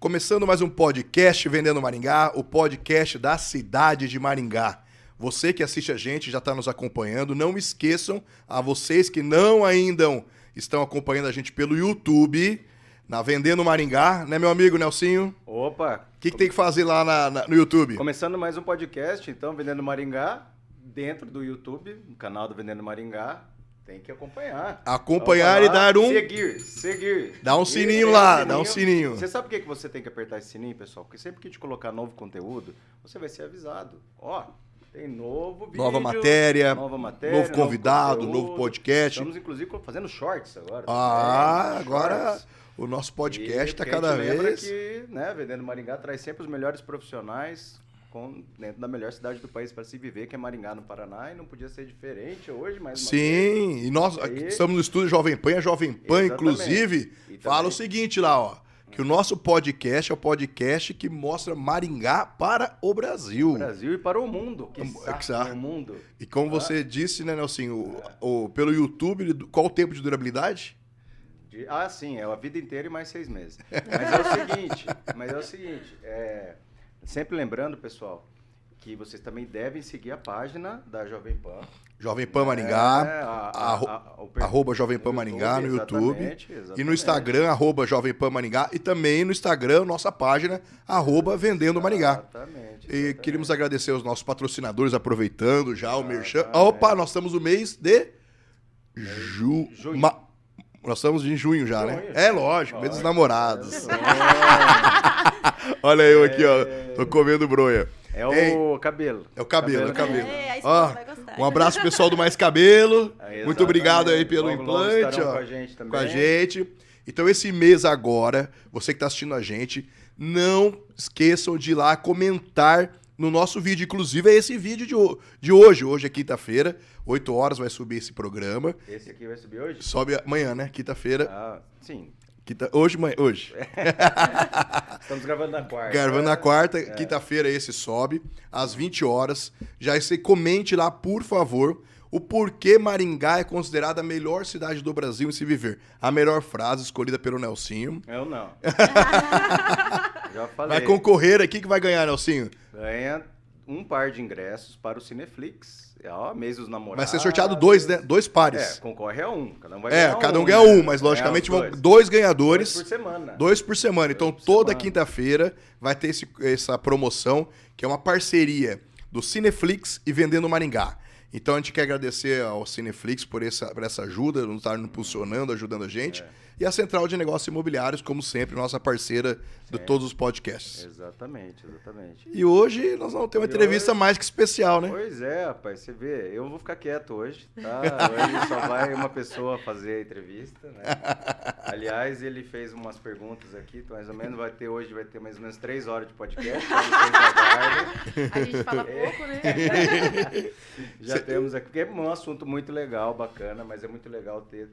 Começando mais um podcast Vendendo Maringá, o podcast da cidade de Maringá. Você que assiste a gente, já está nos acompanhando, não esqueçam, a vocês que não ainda estão acompanhando a gente pelo YouTube, na Vendendo Maringá, né, meu amigo Nelsinho? Opa! O que tem que fazer lá no YouTube? Começando mais um podcast, então, Vendendo Maringá, dentro do YouTube, no canal do Vendendo Maringá. Tem que acompanhar. Acompanhar e dar um... Seguir. Dá um sininho lá, dá um sininho. Você sabe por que você tem que apertar esse sininho, pessoal? Porque sempre que a gente colocar novo conteúdo, você vai ser avisado. Ó, tem novo vídeo. Nova matéria, novo convidado, novo podcast. Estamos, inclusive, fazendo shorts agora. Agora o nosso podcast está cada vez... Lembra que, né, Vendendo Maringá traz sempre os melhores profissionais dentro da melhor cidade do país para se viver, que é Maringá, no Paraná, e não podia ser diferente hoje, mais uma vez. Sim, e nós estamos no estúdio Jovem Pan, a Jovem Pan, inclusive, fala o seguinte lá, ó, que o nosso podcast é o podcast que mostra Maringá para o Brasil. Para o Brasil e para o mundo. O mundo. E como você disse, né, Nelson, pelo YouTube, qual o tempo de durabilidade? Sim, é a vida inteira e mais 6 meses. Mas é o seguinte, sempre lembrando, pessoal, que vocês também devem seguir a página da Jovem Pan. Jovem Pan Maringá, arroba Jovem Pan Maringá no YouTube. Exatamente. E no Instagram, arroba Jovem Pan Maringá. E também no Instagram, nossa página, arroba Vendendo Maringá. Exatamente. E queríamos agradecer aos nossos patrocinadores, aproveitando já o merchan. Opa, nós estamos no mês de junho. Nós estamos em junho já, né? É lógico, mês dos namorados. Olha eu aqui, ó. Tô comendo bronha. O cabelo. É o cabelo. A esposa vai gostar. Um abraço pro pessoal do Mais Cabelo. Muito obrigado aí pelo logo implante. Ó, com a gente também. Com a gente. Então, esse mês agora, você que tá assistindo a gente, não esqueçam de ir lá comentar no nosso vídeo. Inclusive, é esse vídeo de hoje. Hoje é quinta-feira, 8 horas vai subir esse programa. Esse aqui vai subir hoje? Sobe amanhã, né? Quinta-feira. Sim. Hoje. Estamos gravando na quarta. Gravando na quarta, quinta-feira esse sobe, às 20 horas. Já você comente lá, por favor, o porquê Maringá é considerada a melhor cidade do Brasil em se viver. A melhor frase escolhida pelo Nelsinho. Eu não. Já falei. Vai concorrer aqui, que vai ganhar, Nelsinho? Ganha um par de ingressos para o Cineflix. Mês dos namorados. Vai ser sorteado dois, né? 2 pares. Concorre a um. Cada um vai ganhar cada um um, ganha um, mas logicamente vão 2 ganhadores. 2 por semana. 2 por semana. Então, toda quinta-feira vai ter essa promoção, que é uma parceria do Cineflix e Vendendo Maringá. Então, a gente quer agradecer ao Cineflix por essa ajuda, não estar impulsionando, ajudando a gente. E a Central de Negócios Imobiliários, como sempre, nossa parceira de todos os podcasts. Exatamente. E hoje nós vamos ter uma entrevista mais que especial, né? Pois é, rapaz, você vê, eu vou ficar quieto hoje, tá? Hoje só vai uma pessoa fazer a entrevista, né? Aliás, ele fez umas perguntas aqui, então mais ou menos hoje vai ter mais ou menos 3 horas de podcast, então vocês aguardem. A gente fala pouco, né? Já temos aqui, porque é um assunto muito legal, bacana, mas é muito legal ter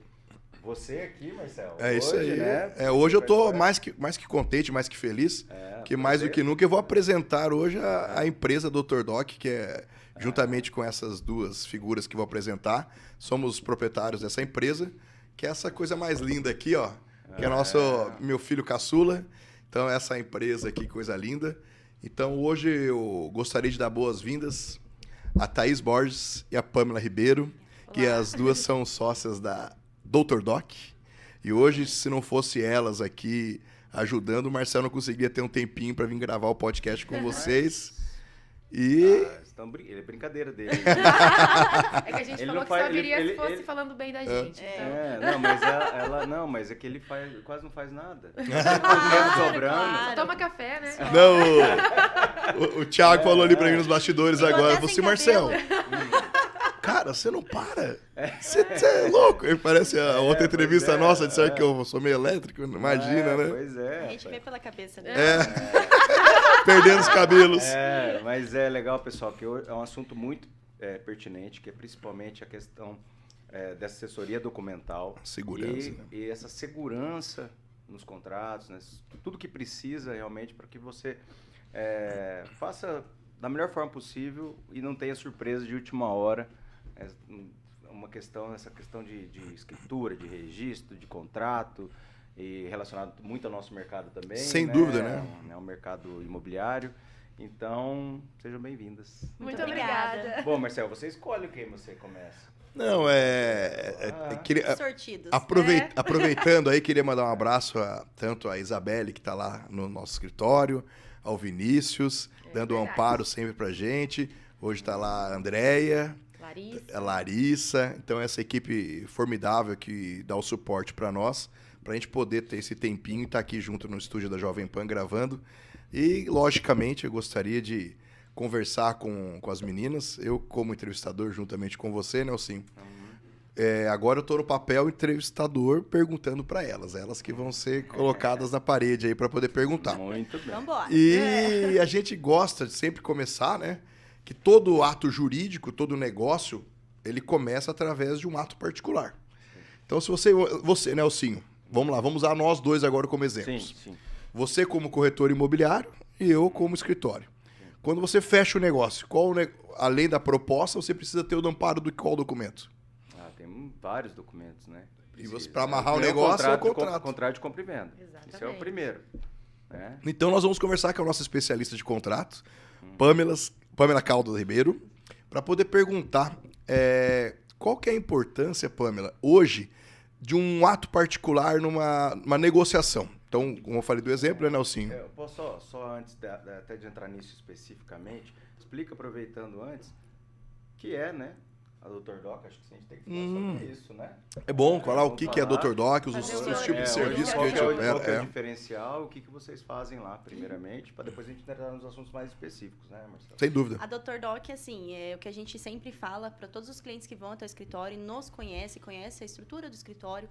você aqui, Marcelo. Isso aí. Né? Hoje eu tô mais que contente, mais que feliz, que mais do que nunca eu vou apresentar hoje a empresa Dr. Doc, que é juntamente com essas duas figuras que vou apresentar, somos proprietários dessa empresa, que é essa coisa mais linda aqui, ó, que é meu filho caçula. Então, essa empresa aqui, coisa linda. Então, hoje eu gostaria de dar boas-vindas a Thaís Borges e a Pamela Ribeiro, que as duas são sócias da Dr. Doc. E hoje, se não fosse elas aqui ajudando, o Marcelo não conseguiria ter um tempinho para vir gravar o podcast com vocês. E... é brincadeira dele. É que a gente falou que só viria se fosse falando bem da gente. Mas é que ele quase não faz nada. Só toma café, né? Não, o Thiago falou ali para mim nos bastidores agora. Você, Marcelo, cara, você não para. Você é louco. Ele parece a outra entrevista nossa, disseram que eu sou meio elétrico, imagina, né? Pois é. A gente vê pela cabeça, né? Perdendo os cabelos. Mas é legal, pessoal, que é um assunto muito pertinente, que é principalmente a questão dessa assessoria documental. Segurança. E essa segurança nos contratos, né? Tudo que precisa realmente para que você faça da melhor forma possível e não tenha surpresa de última hora. Essa questão de escritura, de registro, de contrato e relacionado muito ao nosso mercado também. Sem dúvida, né? O mercado imobiliário. Então, sejam bem-vindas. Muito obrigada. Bom, Marcelo, você escolhe quem você começa. Não, sortidos. Aproveitando aí, queria mandar um abraço tanto a Isabelle, que está lá no nosso escritório, ao Vinícius, dando um amparo sempre pra gente. Hoje está lá a Andréia, a Larissa. Então, essa equipe formidável que dá o suporte para nós, para a gente poder ter esse tempinho e estar aqui junto no estúdio da Jovem Pan gravando. E, logicamente, eu gostaria de conversar com as meninas, eu como entrevistador juntamente com você, Nelson. Agora eu estou no papel entrevistador perguntando para elas que vão ser colocadas na parede aí para poder perguntar. Muito bem. Vambora. E a gente gosta de sempre começar, né? Que todo ato jurídico, todo negócio, ele começa através de um ato particular. Então, se você, Nelsinho, vamos lá, vamos usar nós dois agora como exemplos. Sim. Você como corretor imobiliário e eu como escritório. Quando você fecha o negócio, além da proposta, você precisa ter o amparo do qual documento? Tem vários documentos, né? E para amarrar o negócio é o contrato. Contrato de compra e venda. Exatamente. Esse é o primeiro. Né? Então nós vamos conversar com a nossa especialista de contratos, Pamela Caldas Ribeiro, para poder perguntar qual que é a importância, Pamela, hoje, de um ato particular numa negociação. Então, como eu falei do exemplo, né, Nelsinho? Eu posso só antes até de entrar nisso especificamente, explica, aproveitando antes, que é, né, a Dr. Doc, acho que a gente tem que falar sobre isso, né? É bom falar o que é a Dr. Doc, os tipos de serviço que a gente opera. Qual que é o diferencial, o que vocês fazem lá, primeiramente, para depois a gente entrar nos assuntos mais específicos, né, Marcelo? Sem dúvida. A Dr. Doc, assim, é o que a gente sempre fala para todos os clientes que vão até o escritório, nos conhece a estrutura do escritório.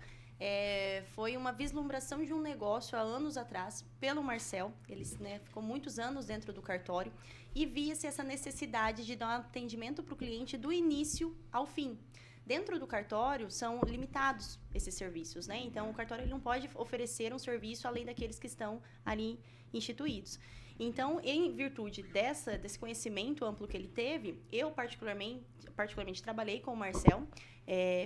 Foi uma vislumbração de um negócio há anos atrás, pelo Marcel. Ele ficou muitos anos dentro do cartório e via-se essa necessidade de dar um atendimento para o cliente do início ao fim. Dentro do cartório, são limitados esses serviços, né? Então, o cartório ele não pode oferecer um serviço além daqueles que estão ali instituídos. Então, em virtude desse conhecimento amplo que ele teve, eu particularmente trabalhei com o Marcel,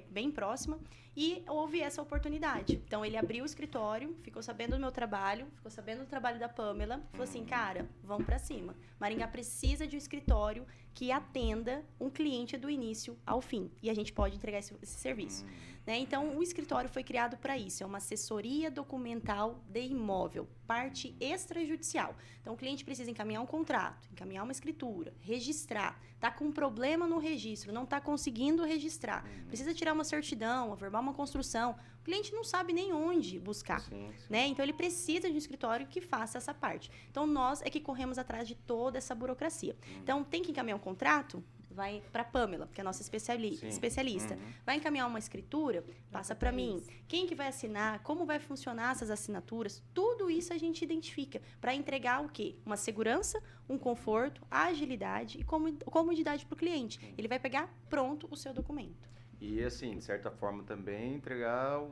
bem próxima, e houve essa oportunidade. Então, ele abriu o escritório, ficou sabendo do meu trabalho, ficou sabendo do trabalho da Pamela, falou assim, cara, vamos para cima. Maringá precisa de um escritório que atenda um cliente do início ao fim, e a gente pode entregar esse serviço. Né? Então, o escritório foi criado para isso, é uma assessoria documental de imóvel, parte extrajudicial. Então, o cliente precisa encaminhar um contrato, encaminhar uma escritura, registrar, está com um problema no registro, não está conseguindo registrar, precisa tirar uma certidão, averbar uma construção, o cliente não sabe nem onde buscar. Sim. Né? Então, ele precisa de um escritório que faça essa parte. Então, nós é que corremos atrás de toda essa burocracia. Então, tem que encaminhar um contrato? Vai para a Pamela, que é a nossa especialista. Vai encaminhar uma escritura? Passa para mim. Quem que vai assinar? Como vai funcionar essas assinaturas? Tudo isso a gente identifica para entregar o quê? Uma segurança, um conforto, agilidade e comodidade para o cliente. Ele vai pegar pronto o seu documento. E, assim, de certa forma também entregar...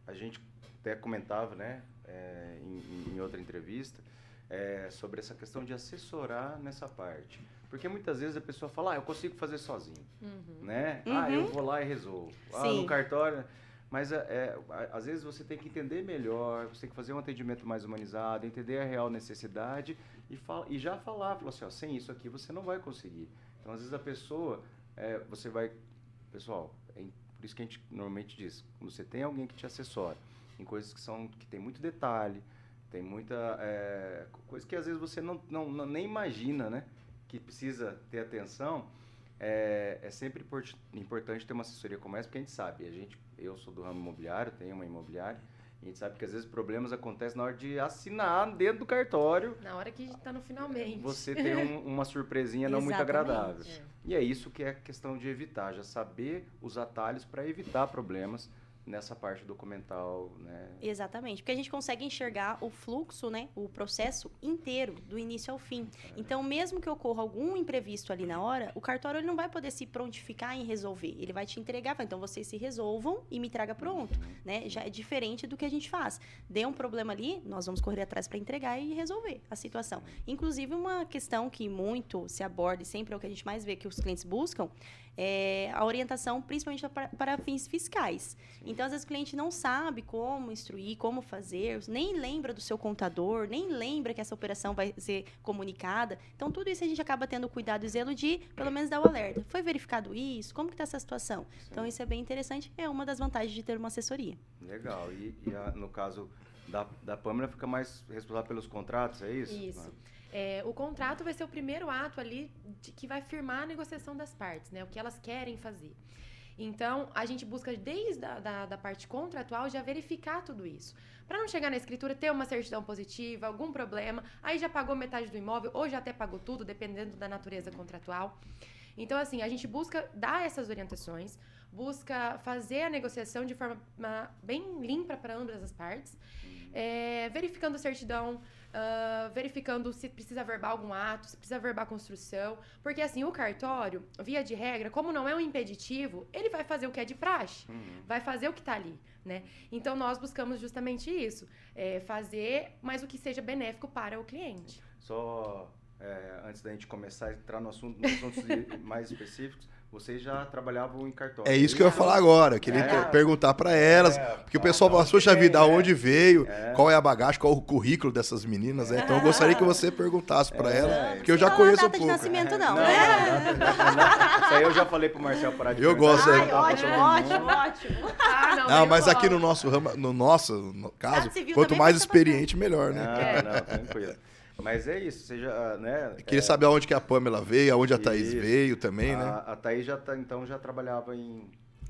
A gente até comentava, né, em outra entrevista, sobre essa questão de assessorar nessa parte. Porque muitas vezes a pessoa fala, eu consigo fazer sozinho, né? Eu vou lá e resolvo. No cartório... Mas, às vezes, você tem que entender melhor, você tem que fazer um atendimento mais humanizado, entender a real necessidade e já falar assim, sem isso aqui você não vai conseguir. Então, às vezes, a pessoa, você vai... Pessoal, por isso que a gente normalmente diz, quando você tem alguém que te assessora em coisas que tem muito detalhe, tem muita coisa que às vezes você não nem imagina, né? Que precisa ter atenção, é sempre importante ter uma assessoria como essa, porque a gente sabe, eu sou do ramo imobiliário, tenho uma imobiliária, e a gente sabe que às vezes problemas acontecem na hora de assinar dentro do cartório. Na hora que está no finalmente. Você tem uma surpresinha não muito agradável. E é isso que é a questão de evitar, já saber os atalhos para evitar problemas nessa parte documental, né? Exatamente, porque a gente consegue enxergar o fluxo, né, o processo inteiro, do início ao fim. Então, mesmo que ocorra algum imprevisto ali na hora, o cartório ele não vai poder se prontificar em resolver. Ele vai te entregar, então vocês se resolvam e me traga pronto, né? Já é diferente do que a gente faz. Deu um problema ali, nós vamos correr atrás para entregar e resolver a situação. Inclusive, uma questão que muito se aborda e sempre é o que a gente mais vê que os clientes buscam, a orientação, principalmente para fins fiscais. Então, às vezes, o cliente não sabe como instruir, como fazer, nem lembra do seu contador, nem lembra que essa operação vai ser comunicada. Então, tudo isso a gente acaba tendo cuidado e zelo de, pelo menos, dar o alerta. Foi verificado isso? Como que está essa situação? Sim. Então, isso é bem interessante. É uma das vantagens de ter uma assessoria. Legal. No caso da Pâmela, fica mais responsável pelos contratos, é isso? Isso. O contrato vai ser o primeiro ato ali que vai firmar a negociação das partes, né? O que elas querem fazer. Então, a gente busca desde da parte contratual já verificar tudo isso. Para não chegar na escritura, ter uma certidão positiva, algum problema, aí já pagou metade do imóvel ou já até pagou tudo, dependendo da natureza contratual. Então, assim, a gente busca dar essas orientações, busca fazer a negociação de forma bem limpa para ambas as partes, verificando a certidão, verificando se precisa averbar algum ato, se precisa averbar a construção, porque assim, o cartório, via de regra, como não é um impeditivo, ele vai fazer o que é de praxe, vai fazer o que está ali, né? Então, nós buscamos justamente isso, fazer, mas o que seja benéfico para o cliente. Só antes da gente começar a entrar nos assuntos mais específicos, vocês já trabalhavam em cartório. É isso que eu ia falar agora. Eu queria perguntar para elas. Porque o pessoal fala, poxa vida, aonde veio? Qual é a bagagem? Qual é o currículo dessas meninas? Então eu gostaria que você perguntasse para elas. Porque eu já conheço um pouco. Não data de nascimento, não, Não, isso aí eu já falei pro Marcel parar de Eu gosto. Ai, ótimo. Não, mas aqui no nosso ramo, no nosso caso, quanto mais experiente, melhor, né? Não, tranquilo. Mas é isso, você já, né? Eu queria saber aonde que a Pâmela veio, aonde a Thaís veio também, né? A Thaís já trabalhava em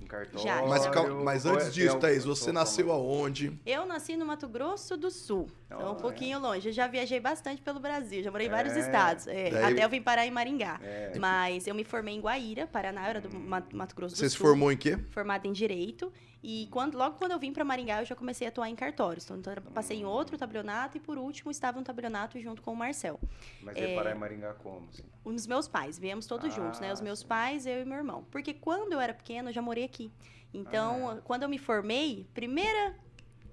cartório. Já. Mas antes disso, Thaís, você nasceu aonde? Eu nasci no Mato Grosso do Sul, então um pouquinho longe. Eu já viajei bastante pelo Brasil, já morei em vários estados. Até eu vim parar em Maringá. Mas eu me formei em Guaíra, Paraná, eu era do Mato Grosso do Sul. Você se formou em quê? Formada em Direito. E logo quando eu vim para Maringá, eu já comecei a atuar em cartórios. Então, eu passei em outro tabelionato e, por último, estava no tabelionato junto com o Marcel. Mas veio parar em Maringá como? Assim? Os meus pais, viemos todos juntos, né? Os meus pais, eu e meu irmão. Porque quando eu era pequena, eu já morei aqui. Então, quando eu me formei,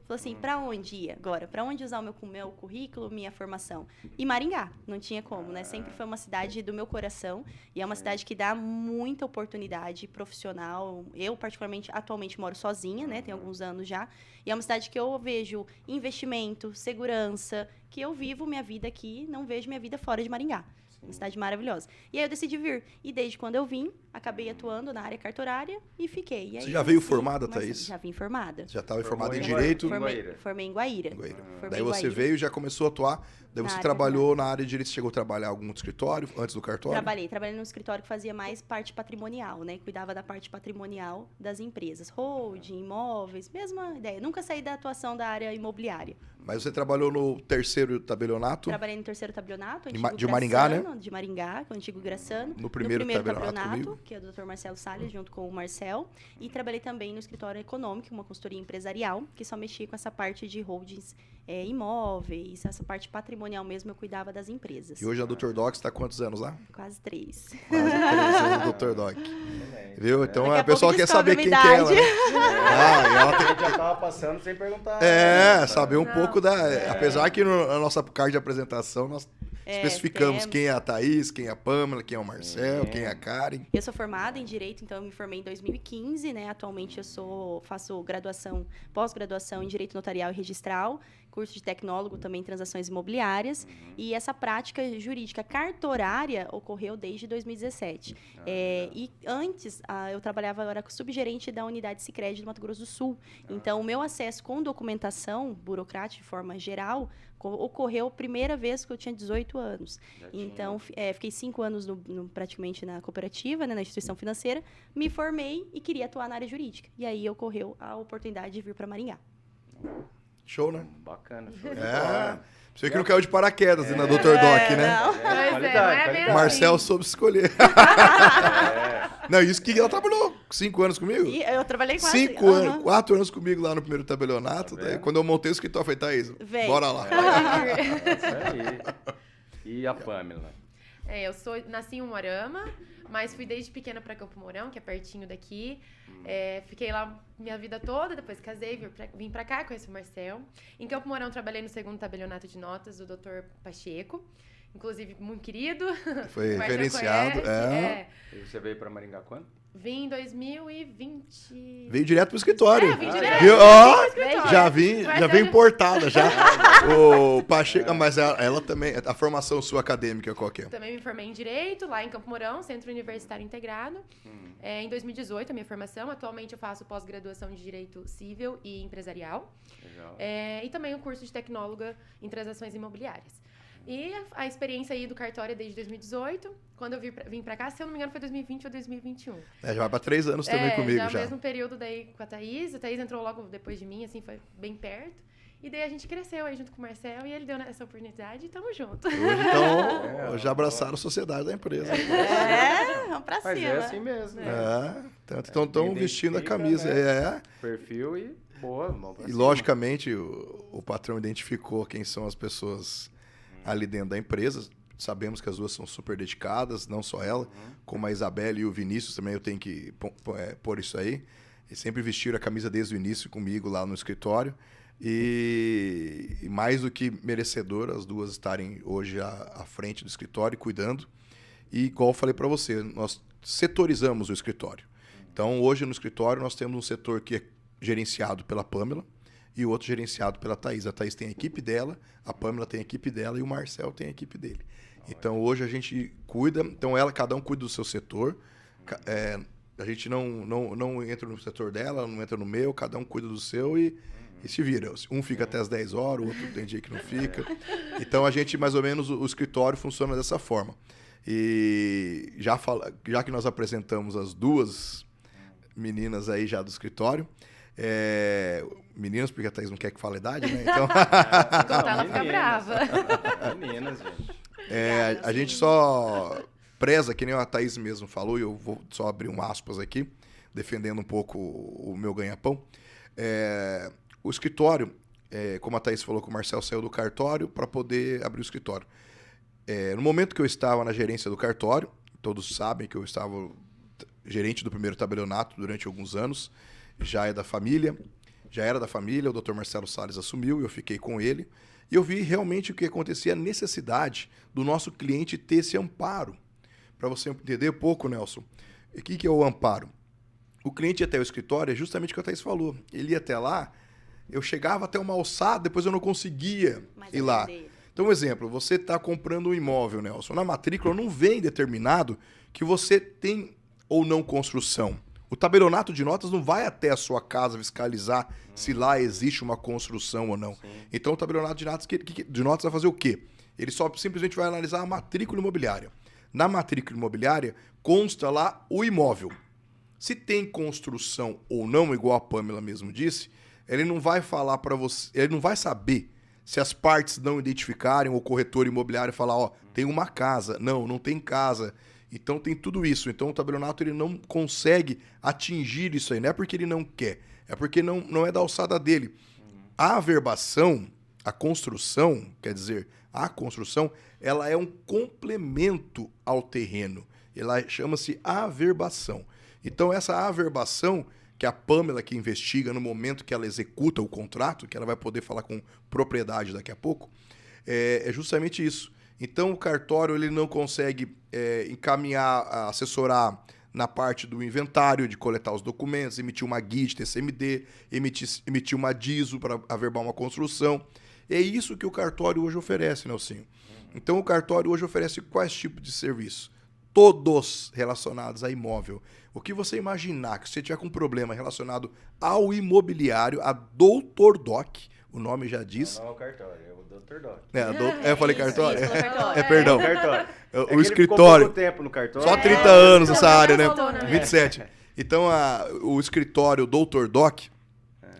falou assim, pra onde ir agora? Pra onde usar o meu currículo, minha formação? E Maringá, não tinha como, né? Sempre foi uma cidade do meu coração e é uma cidade que dá muita oportunidade profissional. Eu, particularmente, atualmente moro sozinha, né? Tem alguns anos já. E é uma cidade que eu vejo investimento, segurança, que eu vivo minha vida aqui, não vejo minha vida fora de Maringá. Uma cidade maravilhosa. E aí eu decidi vir. E desde quando eu vim, acabei atuando na área cartorária e fiquei. E aí, você já veio formada, Thaís? Já vim formada. Já estava formada em Direito? Formei em Guaíra. Daí você veio e já começou a atuar. Daí você trabalhou na área de Direito. Você chegou a trabalhar em algum escritório antes do cartório? Trabalhei num escritório que fazia mais parte patrimonial, né? Cuidava da parte patrimonial das empresas. Holding, imóveis, mesma ideia. Nunca saí da atuação da área imobiliária. Mas você trabalhou no terceiro tabelionato? Trabalhei no terceiro tabelionato, de Maringá, né? De Maringá, com o antigo Graçano. No primeiro tabelionato, que é do Dr. Marcelo Salles, junto com o Marcel. E trabalhei também no escritório econômico, uma consultoria empresarial, que só mexia com essa parte de holdings, imóveis, essa parte patrimonial mesmo, eu cuidava das empresas. E hoje a Dr. Doc está há quantos anos lá? Quase 3. Quase 3 anos, Dr. Doc. Viu? Então Daqui a pessoa quer saber quem que é ela, né? E ela já tava passando sem perguntar. Saber um pouco da... Apesar que na nossa card de apresentação nós especificamos quem é a Thaís, quem é a Pâmela, quem é o Marcel, quem é a Karen. Eu sou formada em Direito, então eu me formei em 2015, né? Atualmente faço pós-graduação em Direito Notarial e Registral, curso de tecnólogo também em transações imobiliárias. E essa prática jurídica cartorária ocorreu desde 2017. E antes, eu era subgerente da unidade Sicredi do Mato Grosso do Sul. Então, o meu acesso com documentação burocrática de forma geral ocorreu a primeira vez que eu tinha 18 anos. Então, fiquei 5 anos praticamente na cooperativa, né, na instituição financeira, me formei e queria atuar na área jurídica. E aí ocorreu a oportunidade de vir para Maringá. Show, né? Bacana. Você que não caiu de paraquedas na Dr. Doc, né? Qualidade. Marcel soube escolher. Não, isso que ela trabalhou 5 anos comigo. E eu trabalhei quase 5 anos, 4 anos comigo lá no primeiro tabelionato. Daí, quando eu montei o escritório, eu falei, Thaís, bora lá. Isso aí. E a Pâmela? Eu nasci em Umuarama, mas fui desde pequena para Campo Mourão, que é pertinho daqui. Fiquei lá minha vida toda, depois casei, vim para cá, conheci o Marcel. Em Campo Mourão trabalhei no segundo tabelionato de notas do Dr. Pacheco, inclusive muito querido. Foi referenciado. E você veio para Maringá quando? Vim em 2020. Veio direto pro escritório. Vim direto. Viu? Ó, Já vim importada já. O Pacheco, mas ela também, a formação sua acadêmica qual que é? Também me formei em Direito, lá em Campo Mourão, Centro Universitário Integrado. Em 2018, a minha formação. Atualmente eu faço pós-graduação de Direito Civil e Empresarial. Legal. E também o curso de Tecnóloga em Transações Imobiliárias. E a experiência aí do cartório é desde 2018. Quando eu vim pra cá, se eu não me engano, foi 2020 ou 2021. Já vai pra 3 anos também comigo já. já. No mesmo período daí com a Thaís. A Thaís entrou logo depois de mim, assim, foi bem perto. E daí a gente cresceu aí junto com o Marcel e ele deu essa oportunidade e tamo junto. Hoje, então, já abraçaram a sociedade da empresa. Vamos pra Mas cima. é assim mesmo, né? Então estão vestindo a camisa. Né? Perfil e boa, vamos pra E cima. logicamente o patrão identificou quem são as pessoas ali dentro da empresa. Sabemos que as duas são super dedicadas, não só ela, como a Isabela e o Vinícius também eu tenho que pôr isso aí. Eles sempre vestiram a camisa desde o início comigo lá no escritório. E mais do que merecedor, as duas estarem hoje à frente do escritório, cuidando. E igual eu falei para você, nós setorizamos o escritório. Então, hoje no escritório nós temos um setor que é gerenciado pela Pamela e o outro gerenciado pela Thaís. A Thaís tem a equipe dela, a Pamela tem a equipe dela e o Marcel tem a equipe dele. Então, hoje a gente cuida, então cada um cuida do seu setor. A gente não entra no setor dela, não entra no meu, cada um cuida do seu e se vira. Um fica até as 10 horas, o outro tem dia que não fica. Então, a gente, mais ou menos, o escritório funciona dessa forma. E já que nós apresentamos as duas meninas aí já do escritório, meninas, porque a Thaís não quer que fale a idade, né? Então... Contar, ela fica brava. Meninas, gente. A gente só preza, que nem a Thaís mesmo falou, e eu vou só abrir um aspas aqui, defendendo um pouco o meu ganha-pão. O escritório, como a Thaís falou, que o Marcel saiu do cartório para poder abrir o escritório. No momento que eu estava na gerência do cartório, todos sabem que eu estava gerente do primeiro tabelionato durante alguns anos, já era da família, o Dr. Marcelo Salles assumiu e eu fiquei com ele. E eu vi realmente o que acontecia, a necessidade do nosso cliente ter esse amparo. Para você entender um pouco, Nelson, o que é o amparo? O cliente ia até o escritório, é justamente o que a Thaís falou. Ele ia até lá, eu chegava até uma alçada, depois eu não conseguia ir lá. Então, um exemplo, você está comprando um imóvel, Nelson. Na matrícula não vem determinado que você tem ou não construção. O tabelionato de notas não vai até a sua casa fiscalizar se lá existe uma construção ou não. Sim. Então, o tabelionato de notas vai fazer o quê? Ele só simplesmente vai analisar a matrícula imobiliária. Na matrícula imobiliária, consta lá o imóvel. Se tem construção ou não, igual a Pamela mesmo disse, ele não vai falar para você, ele não vai saber se as partes não identificarem, o corretor imobiliário falar, tem uma casa. Não tem casa. Então tem tudo isso. Então o tabelionato ele não consegue atingir isso aí. Não é porque ele não quer, é porque não é da alçada dele. A averbação, a construção, ela é um complemento ao terreno. Ela chama-se averbação. Então essa averbação, que a Pamela que investiga no momento que ela executa o contrato, que ela vai poder falar com propriedade daqui a pouco, é justamente isso. Então o cartório ele não consegue encaminhar, assessorar na parte do inventário, de coletar os documentos, emitir uma guia de TCMD, emitir uma DISO para averbar uma construção. É isso que o cartório hoje oferece, Nelsinho. Então o cartório hoje oferece quais tipos de serviço? Todos relacionados a imóvel. O que você imaginar que você tiver com um problema relacionado ao imobiliário, a Dr. Doc, o nome já diz. Não é o cartório, é o Dr. Doc. Eu falei cartório? Isso, perdão. Cartório. O escritório. Pouco tempo no cartório. Só 30 anos nessa área, né? Falou, né? 27. Então, o escritório Dr. Doc,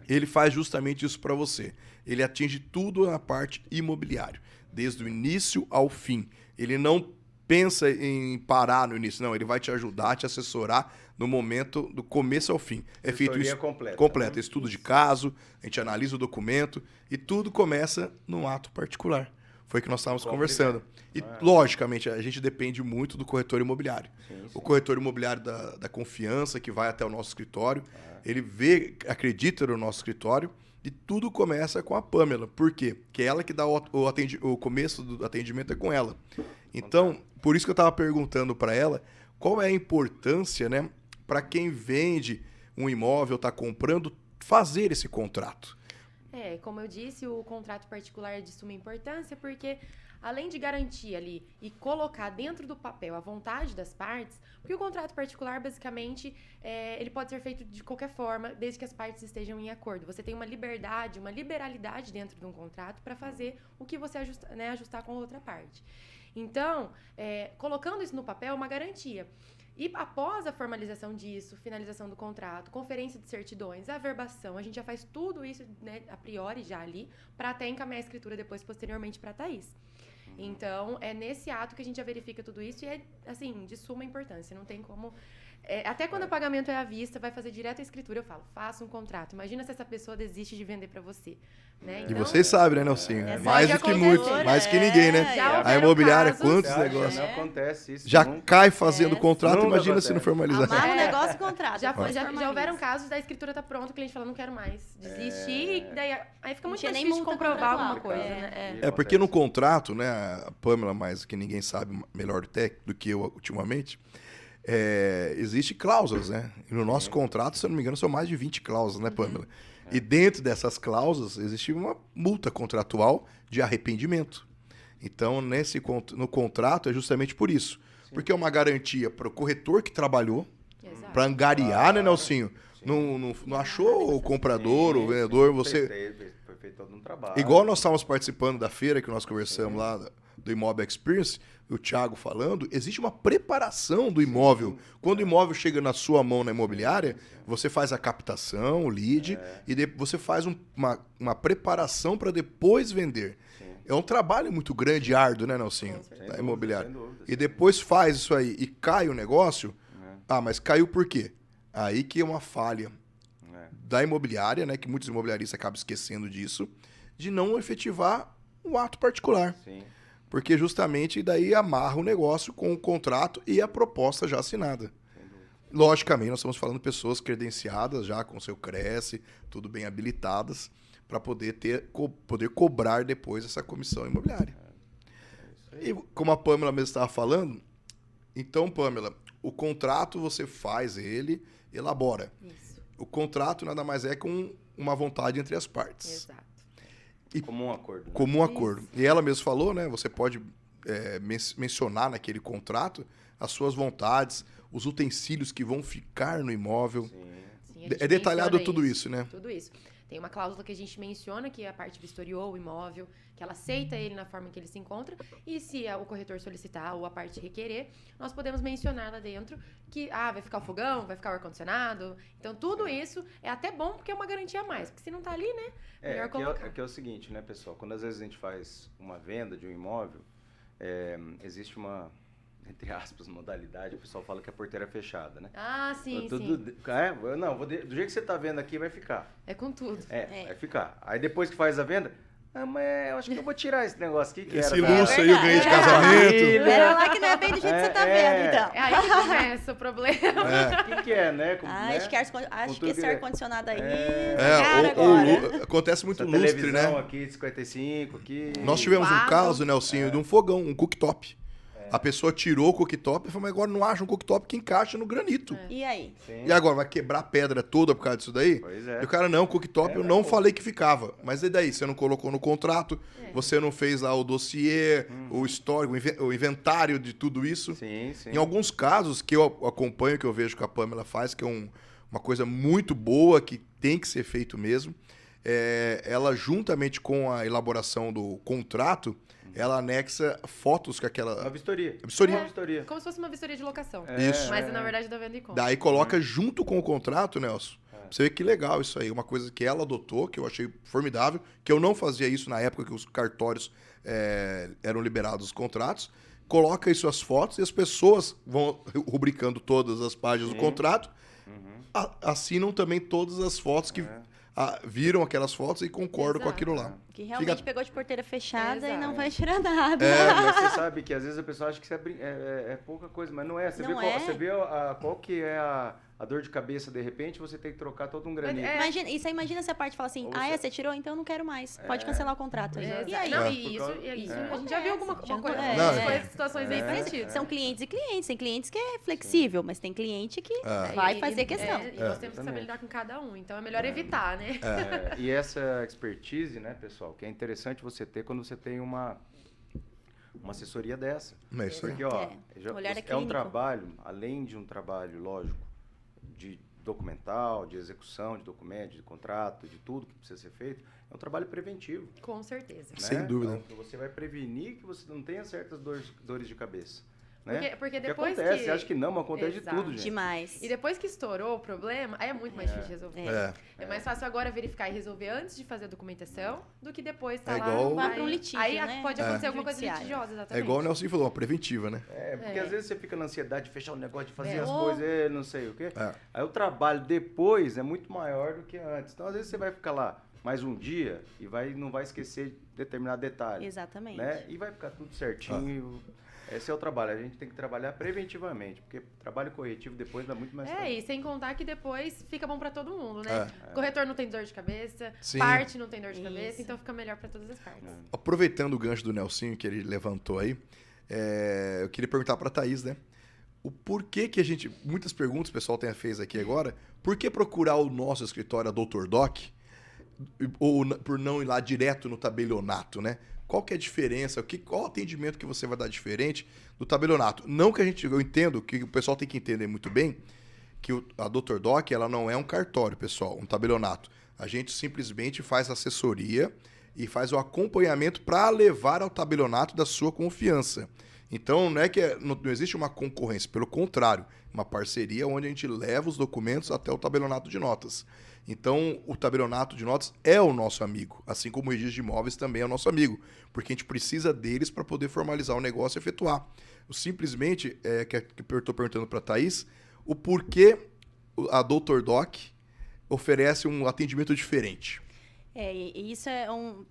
ele faz justamente isso para você. Ele atinge tudo na parte imobiliária, desde o início ao fim. Ele não pensa em parar no início, não. Ele vai te ajudar, te assessorar no momento do começo ao fim. É feito isso completo, estudo de caso, a gente analisa o documento e tudo começa num ato particular. Foi o que nós estávamos conversando. E, logicamente, a gente depende muito do corretor imobiliário. Sim. O corretor imobiliário da confiança, que vai até o nosso escritório, ele acredita no nosso escritório e tudo começa com a Pamela. Por quê? Porque é ela que dá o começo do atendimento é com ela. Então, por isso que eu estava perguntando para ela qual é a importância, né, para quem vende um imóvel, está comprando, fazer esse contrato? Como eu disse, o contrato particular é de suma importância, porque além de garantir ali e colocar dentro do papel a vontade das partes, porque o contrato particular, basicamente, ele pode ser feito de qualquer forma, desde que as partes estejam em acordo. Você tem uma liberdade, uma liberalidade dentro de um contrato para fazer o que você ajustar com a outra parte. Então, colocando isso no papel é uma garantia. E após a formalização disso, finalização do contrato, conferência de certidões, averbação, a gente já faz tudo isso, né, a priori já ali, para até encaminhar a escritura depois, posteriormente, para a Thaís. Então, é nesse ato que a gente já verifica tudo isso e é, assim, de suma importância. Não tem como... até quando o pagamento é à vista, vai fazer direto a escritura, eu falo, faça um contrato. Imagina se essa pessoa desiste de vender para você. Né? E Então, vocês sabem, né, Nelsinho? Mais do que aconteceu, muito, mais que ninguém, né? A imobiliária, quantos Você acha, negócios? não acontece isso. Já nunca. cai fazendo contrato, Nunca imagina acontece. se não formalizar. Amarra o negócio e contrato. Já formaliza. houveram casos da escritura tá pronta, o cliente fala, não quero mais, desiste, e daí aí fica Não muito tinha mais nem difícil de multa comprovar contratual. alguma coisa, né? É porque no contrato, né, a Pamela, mais que ninguém sabe melhor do que eu ultimamente, existe cláusulas, né? E no nosso contrato, se eu não me engano, são mais de 20 cláusulas, né, Pamela? E dentro dessas cláusulas existe uma multa contratual de arrependimento. Então, no contrato é justamente por isso. Porque é uma garantia para o corretor que trabalhou, Exato. para angariar, né, Nelsinho? Não achou o comprador, o vendedor, você... Foi feito todo um trabalho. Igual nós estávamos participando da feira que nós conversamos lá, do Imóvel Experience, o Thiago falando, existe uma preparação do imóvel. Quando o imóvel chega na sua mão na imobiliária, você faz a captação, o lead, e você faz uma preparação para depois vender. É um trabalho muito grande e árduo, né, Nelsinho? Da imobiliária. sem dúvida, E depois faz isso aí e cai o negócio. Mas caiu por quê? Aí que é uma falha da imobiliária, né, que muitos imobiliaristas acabam esquecendo disso, de não efetivar o ato particular. Sim. Porque justamente daí amarra o negócio com o contrato e a proposta já assinada. Logicamente, nós estamos falando de pessoas credenciadas já com seu Cresce, tudo bem habilitadas, para poder cobrar depois essa comissão imobiliária. E como a Pamela mesmo estava falando, então, Pamela, o contrato você faz ele, elabora. Isso, O contrato nada mais é com uma vontade entre as partes. exato. Como um acordo. Né? Comum acordo. E ela mesmo falou, né? Você pode mencionar naquele contrato as suas vontades, os utensílios que vão ficar no imóvel. Sim. Sim, a gente É detalhado menciona tudo isso, né? Tudo isso. Tem uma cláusula que a gente menciona, que é a parte vistoriou o imóvel, que ela aceita ele na forma em que ele se encontra, e se o corretor solicitar ou a parte requerer, nós podemos mencionar lá dentro que vai ficar o fogão, vai ficar o ar-condicionado. Então, tudo isso é até bom porque é uma garantia a mais, porque se não tá ali, né, melhor colocar. É o seguinte, né, pessoal? Quando às vezes a gente faz uma venda de um imóvel, existe uma, entre aspas, modalidade, o pessoal fala que a porteira é fechada, né? Ah, sim, sim. Do jeito que você tá vendo aqui, vai ficar. É com tudo. Vai ficar. Aí depois que faz a venda, mas eu acho que eu vou tirar esse negócio aqui que Esse era da- luxo aí eu ganhei de verdade. casamento. Pera lá que não é bem do jeito que você tá vendo, então. É aí que começa o problema. O que é, né? Acho que esse ar-condicionado aí... É, acontece muito Essa lustre, televisão né? aqui de 55, aqui... Nós tivemos um Quadro. caso, Nelsinho, de um fogão, um cooktop. A pessoa tirou o cooktop e falou, mas agora não acha um cooktop que encaixa no granito. E aí? Sim. E agora, vai quebrar a pedra toda por causa disso daí? Pois é. E o cara, não, cooktop eu não falei que ficava. Mas e daí? Você não colocou no contrato, você não fez lá o dossiê, o histórico, o inventário de tudo isso. Sim, sim. Em alguns casos que eu acompanho, que eu vejo que a Pamela faz, que é uma coisa muito boa, que tem que ser feito mesmo, ela, juntamente com a elaboração do contrato, ela anexa fotos com aquela... Uma vistoria. Vistoria. Uma vistoria. Como se fosse uma vistoria de locação. Isso. Mas, na verdade, da venda e compra. Daí coloca junto com o contrato, Nelson. Pra você ver que legal isso aí. Uma coisa que ela adotou, que eu achei formidável, que eu não fazia isso na época que os cartórios eram liberados os contratos. Coloca aí suas fotos e as pessoas vão rubricando todas as páginas do contrato, assinam também todas as fotos que viram aquelas fotos e concordam com Exato. aquilo lá. Que realmente pegou de porteira fechada e não Exato. vai tirar nada. Mas você sabe que às vezes a pessoa acha que isso é pouca coisa, mas não é. Você Não vê, é? você vê qual que é a dor de cabeça, de repente, você tem que trocar todo um granito. Imagina se a parte fala assim, você tirou, então eu não quero mais. Pode cancelar o contrato. E aí? Não, isso a gente já viu algumas situações bem parecidas. São clientes e clientes. Tem clientes que é flexível, mas tem cliente que vai fazer questão. E nós temos que saber lidar com cada um. Então é melhor evitar, né? E essa expertise, né, pessoal, que é interessante você ter quando você tem uma assessoria dessa. Porque, é um trabalho, além de um trabalho, lógico, de documental, de execução de documento, de contrato, de tudo que precisa ser feito, é um trabalho preventivo. Com certeza. Né? Sem dúvida. Então, você vai prevenir que você não tenha certas dores de cabeça. Né? Porque depois acontece, acha que não, mas acontece de tudo, gente. Demais. E depois que estourou o problema, aí é muito mais difícil de resolver. É mais fácil agora verificar e resolver antes de fazer a documentação do que depois lá. Igual... Vai para um litígio, aí né? pode acontecer alguma coisa litigiosa, exatamente. É igual o Nelson falou, uma preventiva, né? Porque às vezes você fica na ansiedade de fechar o negócio, de fazer as coisas, não sei o quê. Aí o trabalho depois é muito maior do que antes. Então, às vezes você vai ficar lá mais um dia e não vai esquecer determinado detalhe. Exatamente. Né? E vai ficar tudo certinho. Esse é o trabalho, a gente tem que trabalhar preventivamente, porque trabalho corretivo depois dá muito mais trabalho. E sem contar que depois fica bom pra todo mundo, né? Corretor não tem dor de cabeça, Sim. parte não tem dor de cabeça, então fica melhor pra todas as partes. Aproveitando o gancho do Nelsinho que ele levantou aí, eu queria perguntar pra Thaís, né? O porquê que a gente... Muitas perguntas o pessoal fez aqui agora. Por que procurar o nosso escritório, a Dr. Doc, ou por não ir lá direto no tabelionato, né? Qual que é a diferença? Qual atendimento que você vai dar diferente do tabelionato? Não que eu entendo, que o pessoal tem que entender muito bem, que a Dr. Doc, ela não é um cartório, pessoal, um tabelionato. A gente simplesmente faz assessoria e faz o acompanhamento para levar ao tabelionato da sua confiança. Então, não é que não existe uma concorrência, pelo contrário, uma parceria onde a gente leva os documentos até o tabelionato de notas. Então, o tabelionato de notas é o nosso amigo, assim como o registro de imóveis também é o nosso amigo, porque a gente precisa deles para poder formalizar o negócio e efetuar. Simplesmente, que eu estou perguntando para a Thaís, o porquê a Dr. Doc oferece um atendimento diferente. E isso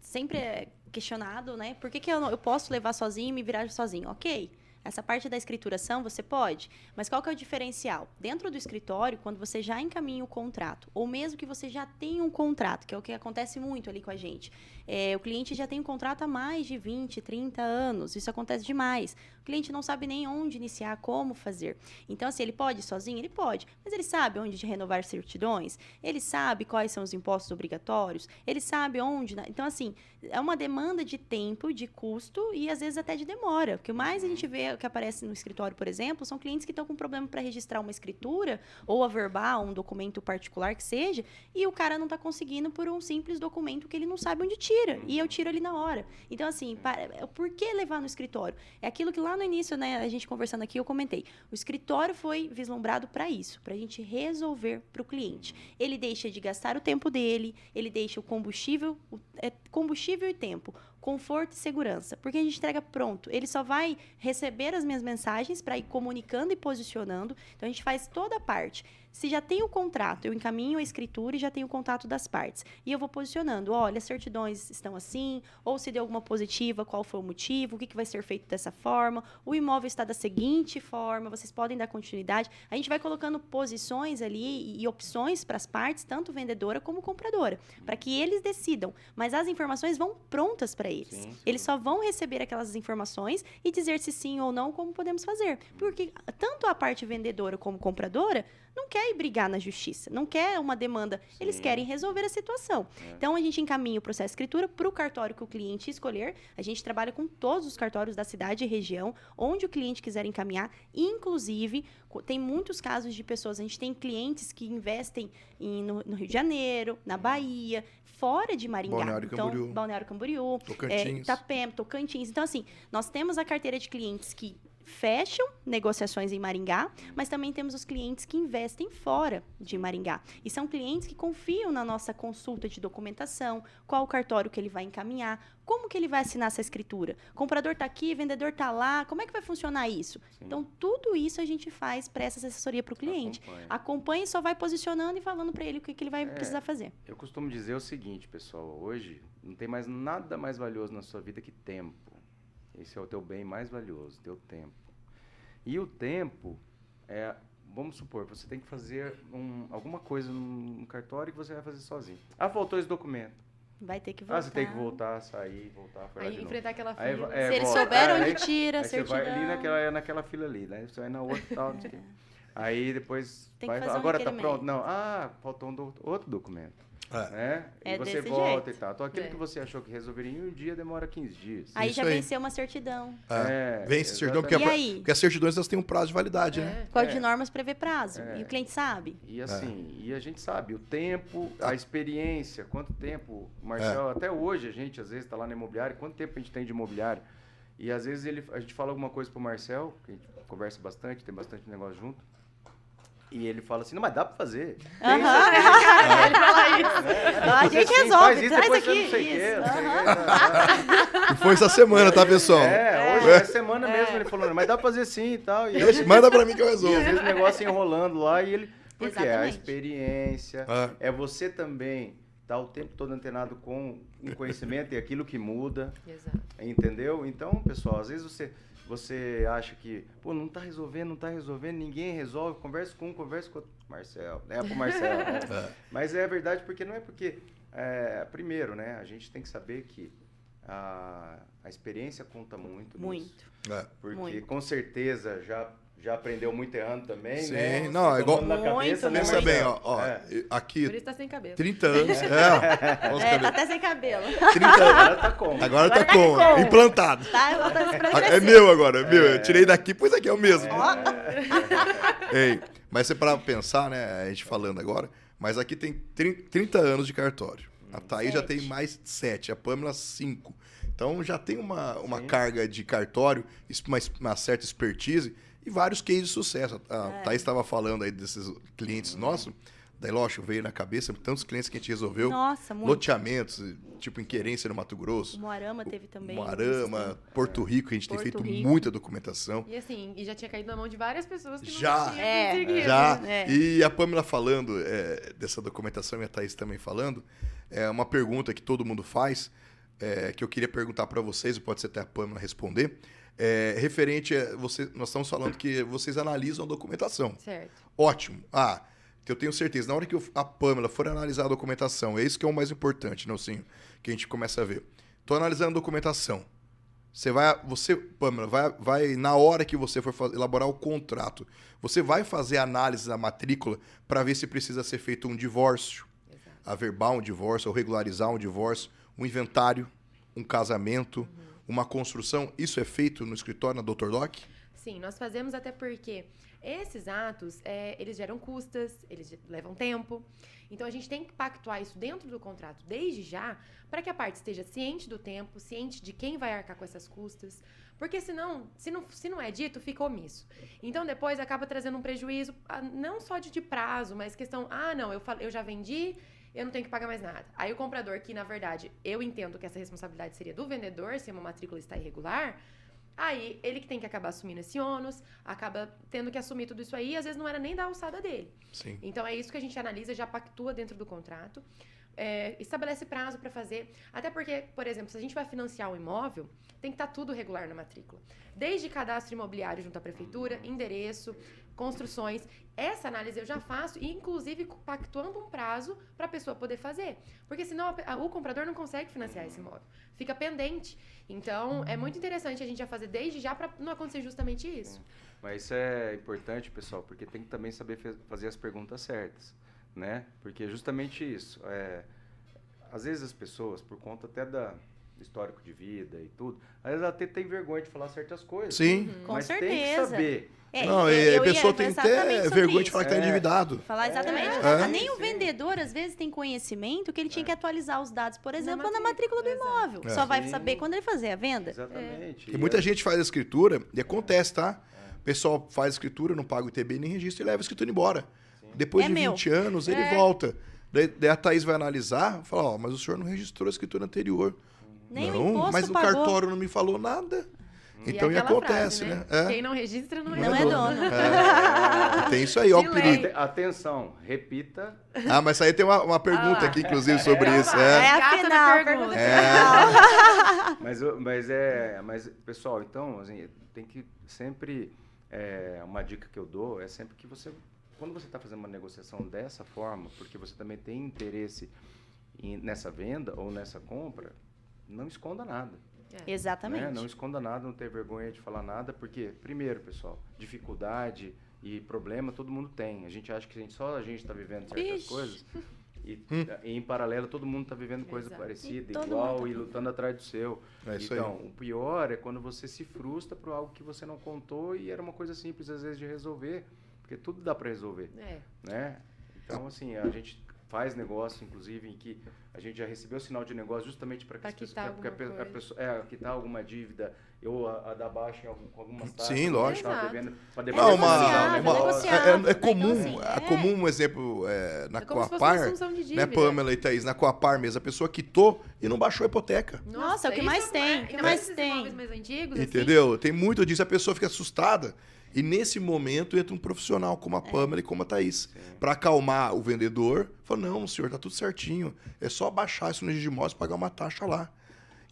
sempre é questionado, né? Por que eu posso levar sozinho e me virar sozinho? Ok. Essa parte da escrituração você pode, mas qual que é o diferencial? Dentro do escritório, quando você já encaminha o contrato, ou mesmo que você já tenha um contrato, que é o que acontece muito ali com a gente, o cliente já tem um contrato há mais de 20, 30 anos, isso acontece demais. O cliente não sabe nem onde iniciar, como fazer. Então, assim, ele pode ir sozinho? Ele pode, mas ele sabe onde renovar certidões, ele sabe quais são os impostos obrigatórios, ele sabe onde... Então, assim, é uma demanda de tempo, de custo e, às vezes, até de demora. O que mais a gente vê que aparece no escritório, por exemplo, são clientes que estão com problema para registrar uma escritura ou averbar um documento particular que seja, e o cara não está conseguindo por um simples documento que ele não sabe onde tira, e eu tiro ali na hora. Então, assim, por que levar no escritório? É aquilo que lá no início, né, a gente conversando aqui, eu comentei. O escritório foi vislumbrado para isso, para a gente resolver para o cliente. Ele deixa de gastar o tempo dele, ele deixa o combustível e tempo, conforto e segurança, porque a gente entrega pronto. Ele só vai receber as minhas mensagens para ir comunicando e posicionando. Então, a gente faz toda a parte. Se já tem o contrato, eu encaminho a escritura e já tenho o contato das partes. E eu vou posicionando, olha, as certidões estão assim, ou se deu alguma positiva, qual foi o motivo, o que vai ser feito dessa forma, o imóvel está da seguinte forma, vocês podem dar continuidade. A gente vai colocando posições ali e opções para as partes, tanto vendedora como compradora, para que eles decidam. Mas as informações vão prontas para eles. Sim. Eles só vão receber aquelas informações e dizer se sim ou não, como podemos fazer. Porque tanto a parte vendedora como compradora não quer ir brigar na justiça, não quer uma demanda, sim, eles querem resolver a situação. Então, a gente encaminha o processo de escritura para o cartório que o cliente escolher. A gente trabalha com todos os cartórios da cidade e região, onde o cliente quiser encaminhar. Inclusive, tem muitos casos de pessoas, a gente tem clientes que investem no Rio de Janeiro, na Bahia, fora de Maringá. Balneário Camboriú, Tocantins. Itapema, Tocantins. Então, assim, nós temos a carteira de clientes que fecham negociações em Maringá, mas também temos os clientes que investem fora de Maringá. E são clientes que confiam na nossa consulta de documentação, qual o cartório que ele vai encaminhar, como que ele vai assinar essa escritura. O comprador está aqui, o vendedor está lá, como é que vai funcionar isso? Sim. Então, tudo isso a gente faz para essa assessoria para o cliente. Acompanha e só vai posicionando e falando para ele o que ele vai precisar fazer. Eu costumo dizer o seguinte, pessoal, hoje não tem mais nada mais valioso na sua vida que tempo. Esse é o teu bem mais valioso, teu tempo. E o tempo é vamos supor, você tem que fazer alguma coisa no cartório que você vai fazer sozinho. Ah, faltou esse documento. Vai ter que voltar. Ah, você tem que voltar, sair, voltar, foi lá de Aí novo. enfrentar aquela Aí, fila. Se eles volta. souberam Aí- onde tira a Aí você vai certidão. ali naquela fila ali, né? Você vai na outra e tal, não sei o quê. Aí depois... Tem que fazer um agora tá requerimento. pronto. Não, faltou outro documento. Né? É E você desse volta jeito. e tal. Então aquilo É. que você achou que resolveria em um dia demora 15 dias. Aí Isso já aí. venceu uma certidão. Vence a certidão, porque, E aí? porque as certidões elas têm um prazo de validade, né? O Código de Normas prevê prazo. E o cliente sabe. E assim, e a gente sabe, o tempo, a experiência, quanto tempo, o Marcel, até hoje a gente às vezes está lá no imobiliário, quanto tempo a gente tem de imobiliário? E às vezes a gente fala alguma coisa pro Marcel, que a gente conversa bastante, tem bastante negócio junto, e ele fala assim, não, mas dá para fazer. Tem isso aqui, Ele fala isso. A gente assim, resolve, faz isso, traz depois aqui. você não sei o quê, Isso. não sei o quê. E foi essa semana, tá, pessoal? Hoje, essa semana mesmo, ele falou, mas dá pra fazer sim e tal. E Deixa, manda pra mim que eu E às resolvo. vezes o negócio enrolando lá e ele... Porque é a Exatamente. experiência, é você também estar o tempo todo antenado com o conhecimento e aquilo que muda, Exato. entendeu? Então, pessoal, às vezes você acha que, pô, não tá resolvendo, ninguém resolve, conversa com outro. Marcel, né? Pro Marcel. Né? Mas é verdade, porque não é porque... primeiro, né? A gente tem que saber que a experiência conta muito. Muito. Porque Muito. com certeza já aprendeu muito errando também, Sim, né? não, é igual- Tomando na cabeça, né, Pensa bem, Marcel? ó, aqui, Por isso tá sem cabelo. 30 anos. Tá até sem cabelo. 30 anos. Agora tá como? Agora tá Agora tá com, com. implantado. Tá, voltando pra É crescer. meu agora, é meu. Eu tirei daqui, pois aqui é o mesmo. Ei, mas você para pensar, né, a gente falando agora, mas aqui tem 30 anos de cartório. A Thaís já 7. tem mais 7, a Pâmela 5. Então já tem uma Sim. carga de cartório, uma certa expertise e vários cases de sucesso. A Thaís estava falando aí desses clientes nossos, daí lógico, veio na cabeça tantos clientes que a gente resolveu. Nossa, muito. Loteamentos, tipo em Querência, no Mato O Grosso. Moarama teve também. Moarama, Porto Rico, a gente tem Porto feito Rico. muita documentação. E assim, e já tinha caído na mão de várias pessoas que Já. não tinham conseguido. Já. É. E a Pâmela falando dessa documentação e a Thaís também falando, é uma pergunta que todo mundo faz, que eu queria perguntar para vocês, ou pode ser até a Pâmela responder, referente a nós estamos falando que vocês analisam a documentação. Certo. Ótimo. Eu tenho certeza, na hora que a Pâmela for analisar a documentação, é isso que é o mais importante, Nelsinho, que a gente começa a ver. Estou analisando a documentação. Você, Pâmela, vai na hora que você for elaborar o contrato, você vai fazer a análise da matrícula para ver se precisa ser feito um divórcio, Exato. averbar um divórcio, ou regularizar um divórcio, um inventário, um casamento, uma construção. Isso é feito no escritório, na Dr. Doc? Sim, nós fazemos até porque esses atos, eles geram custas, eles levam tempo. Então, a gente tem que pactuar isso dentro do contrato desde já, para que a parte esteja ciente do tempo, ciente de quem vai arcar com essas custas. Porque senão, se não é dito, fica omisso. Então, depois acaba trazendo um prejuízo, não só de prazo, mas questão, não, eu já vendi, eu não tenho que pagar mais nada. Aí o comprador, que na verdade, eu entendo que essa responsabilidade seria do vendedor, se uma matrícula está irregular, aí ele que tem que acabar assumindo esse ônus, acaba tendo que assumir tudo isso aí, e às vezes não era nem da alçada dele. Sim. Então é isso que a gente analisa, já pactua dentro do contrato, estabelece prazo para fazer, até porque, por exemplo, se a gente vai financiar um imóvel, tem que estar tudo regular na matrícula. Desde cadastro imobiliário junto à prefeitura, endereço, construções. Essa análise eu já faço, e inclusive pactuando um prazo para a pessoa poder fazer. Porque senão o comprador não consegue financiar esse imóvel. Fica pendente. Então, é muito interessante a gente já fazer desde já para não acontecer justamente isso. Mas isso é importante, pessoal, porque tem que também saber fazer as perguntas certas, né? Porque é justamente isso. Às vezes as pessoas, por conta até do histórico de vida e tudo, às vezes até tem vergonha de falar certas coisas. Sim. Com mas certeza. tem que saber. Não, eu a pessoa ia tem exatamente até sobre vergonha de isso. falar que está endividado. Falar exatamente. Nem o sim. vendedor, às vezes, tem conhecimento que ele tinha que atualizar os dados, por exemplo, na matrícula, matrícula do exato. imóvel. Só vai Sim. saber quando ele fazer a venda. Exatamente. E muita gente faz a escritura, e acontece, tá? O pessoal faz a escritura, não paga o ITB nem registro e leva a escritura embora. Depois É de meu. 20 anos, ele volta. Daí a Thaís vai analisar, fala, mas o senhor não registrou a escritura anterior. Nem o não, imposto mas o pagou. cartório não me falou nada. Então, E e aquela acontece, frase, né? Quem não registra não Não é é dono. dono. Tem isso aí, ó, o De perigo. lei. Atenção, repita. Mas aí tem uma pergunta lá. aqui, inclusive, sobre isso. É a Gata final. da pergunta. Mas, pessoal, então, assim, tem que sempre... uma dica que eu dou é sempre que você quando você está fazendo uma negociação dessa forma, porque você também tem interesse nessa venda ou nessa compra, não esconda nada. Exatamente. Né? Não esconda nada, não tenha vergonha de falar nada, porque, primeiro, pessoal, dificuldade e problema todo mundo tem. A gente acha que só a gente está vivendo certas coisas e em paralelo todo mundo está vivendo coisa parecida, igual e lutando atrás do seu. Então, o pior é quando você se frustra por algo que você não contou e era uma coisa simples, às vezes, de resolver, porque tudo dá para resolver. Né? Então, assim, a gente faz negócio, inclusive, em que a gente já recebeu sinal de negócio justamente para quitar alguma dívida, ou a dar baixa em algumas taxas. Sim, lógico. Para depois é comum um exemplo na Coapar, né, Pamela e Thaís, na Coapar mesmo, a pessoa quitou e não baixou a hipoteca. Nossa, o que mais tem? O que mais tem? Mais antigos, entendeu? Assim? Tem muito disso, a pessoa fica assustada. E nesse momento entra um profissional como a Pamela e como a Thaís, para acalmar o vendedor. Fala, não, senhor, tá tudo certinho. É só baixar isso no Digimóveis e pagar uma taxa lá.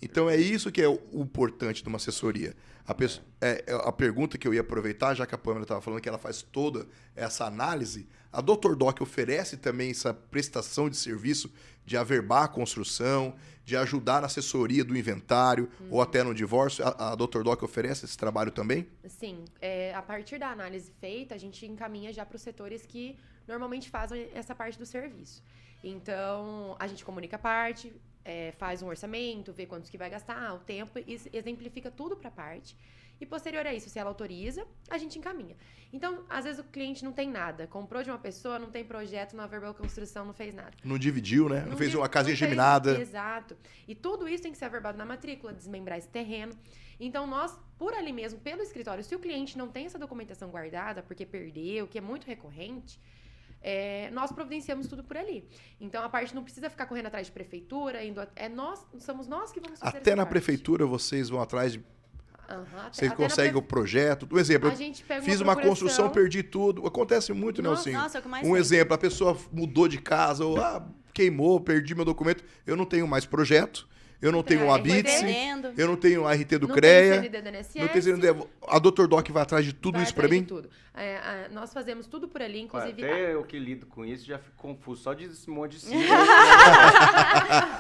Então é isso que é o importante de uma assessoria. A pergunta que eu ia aproveitar, já que a Pamela estava falando que ela faz toda essa análise, a Dr. Doc oferece também essa prestação de serviço de averbar a construção, de ajudar na assessoria do inventário ou até no divórcio. A Dr. Doc oferece esse trabalho também? Sim. A partir da análise feita, a gente encaminha já para os setores que normalmente fazem essa parte do serviço. Então, a gente comunica a parte, faz um orçamento, vê quantos que vai gastar, o tempo, e exemplifica tudo para a parte. E posterior a isso, se ela autoriza, a gente encaminha. Então, às vezes o cliente não tem nada. Comprou de uma pessoa, não tem projeto, não averbou a construção, não fez nada. Não dividiu, né? Não fez uma casinha geminada. Exato. E tudo isso tem que ser averbado na matrícula, desmembrar esse terreno. Então, nós, por ali mesmo, pelo escritório, se o cliente não tem essa documentação guardada, porque perdeu, que é muito recorrente, nós providenciamos tudo por ali. Então, a parte não precisa ficar correndo atrás de prefeitura, somos nós que vamos fazer até essa na parte. prefeitura vocês vão atrás de... Vocês conseguem o projeto. Um exemplo, fiz uma construção, perdi tudo. Acontece muito, Nelson. Nossa, é o que mais um tem. exemplo, a pessoa mudou de casa, ou queimou, perdi meu documento. Eu não tenho mais projeto. Eu não tenho o Habite, eu não tenho o RT do CREA, não tenho CND não tenho CND. A Dr. Doc vai atrás de tudo isso para mim? Tudo. Nós fazemos tudo por ali, inclusive... Até eu que lido com isso já fico confuso, só de esse monte de sigla.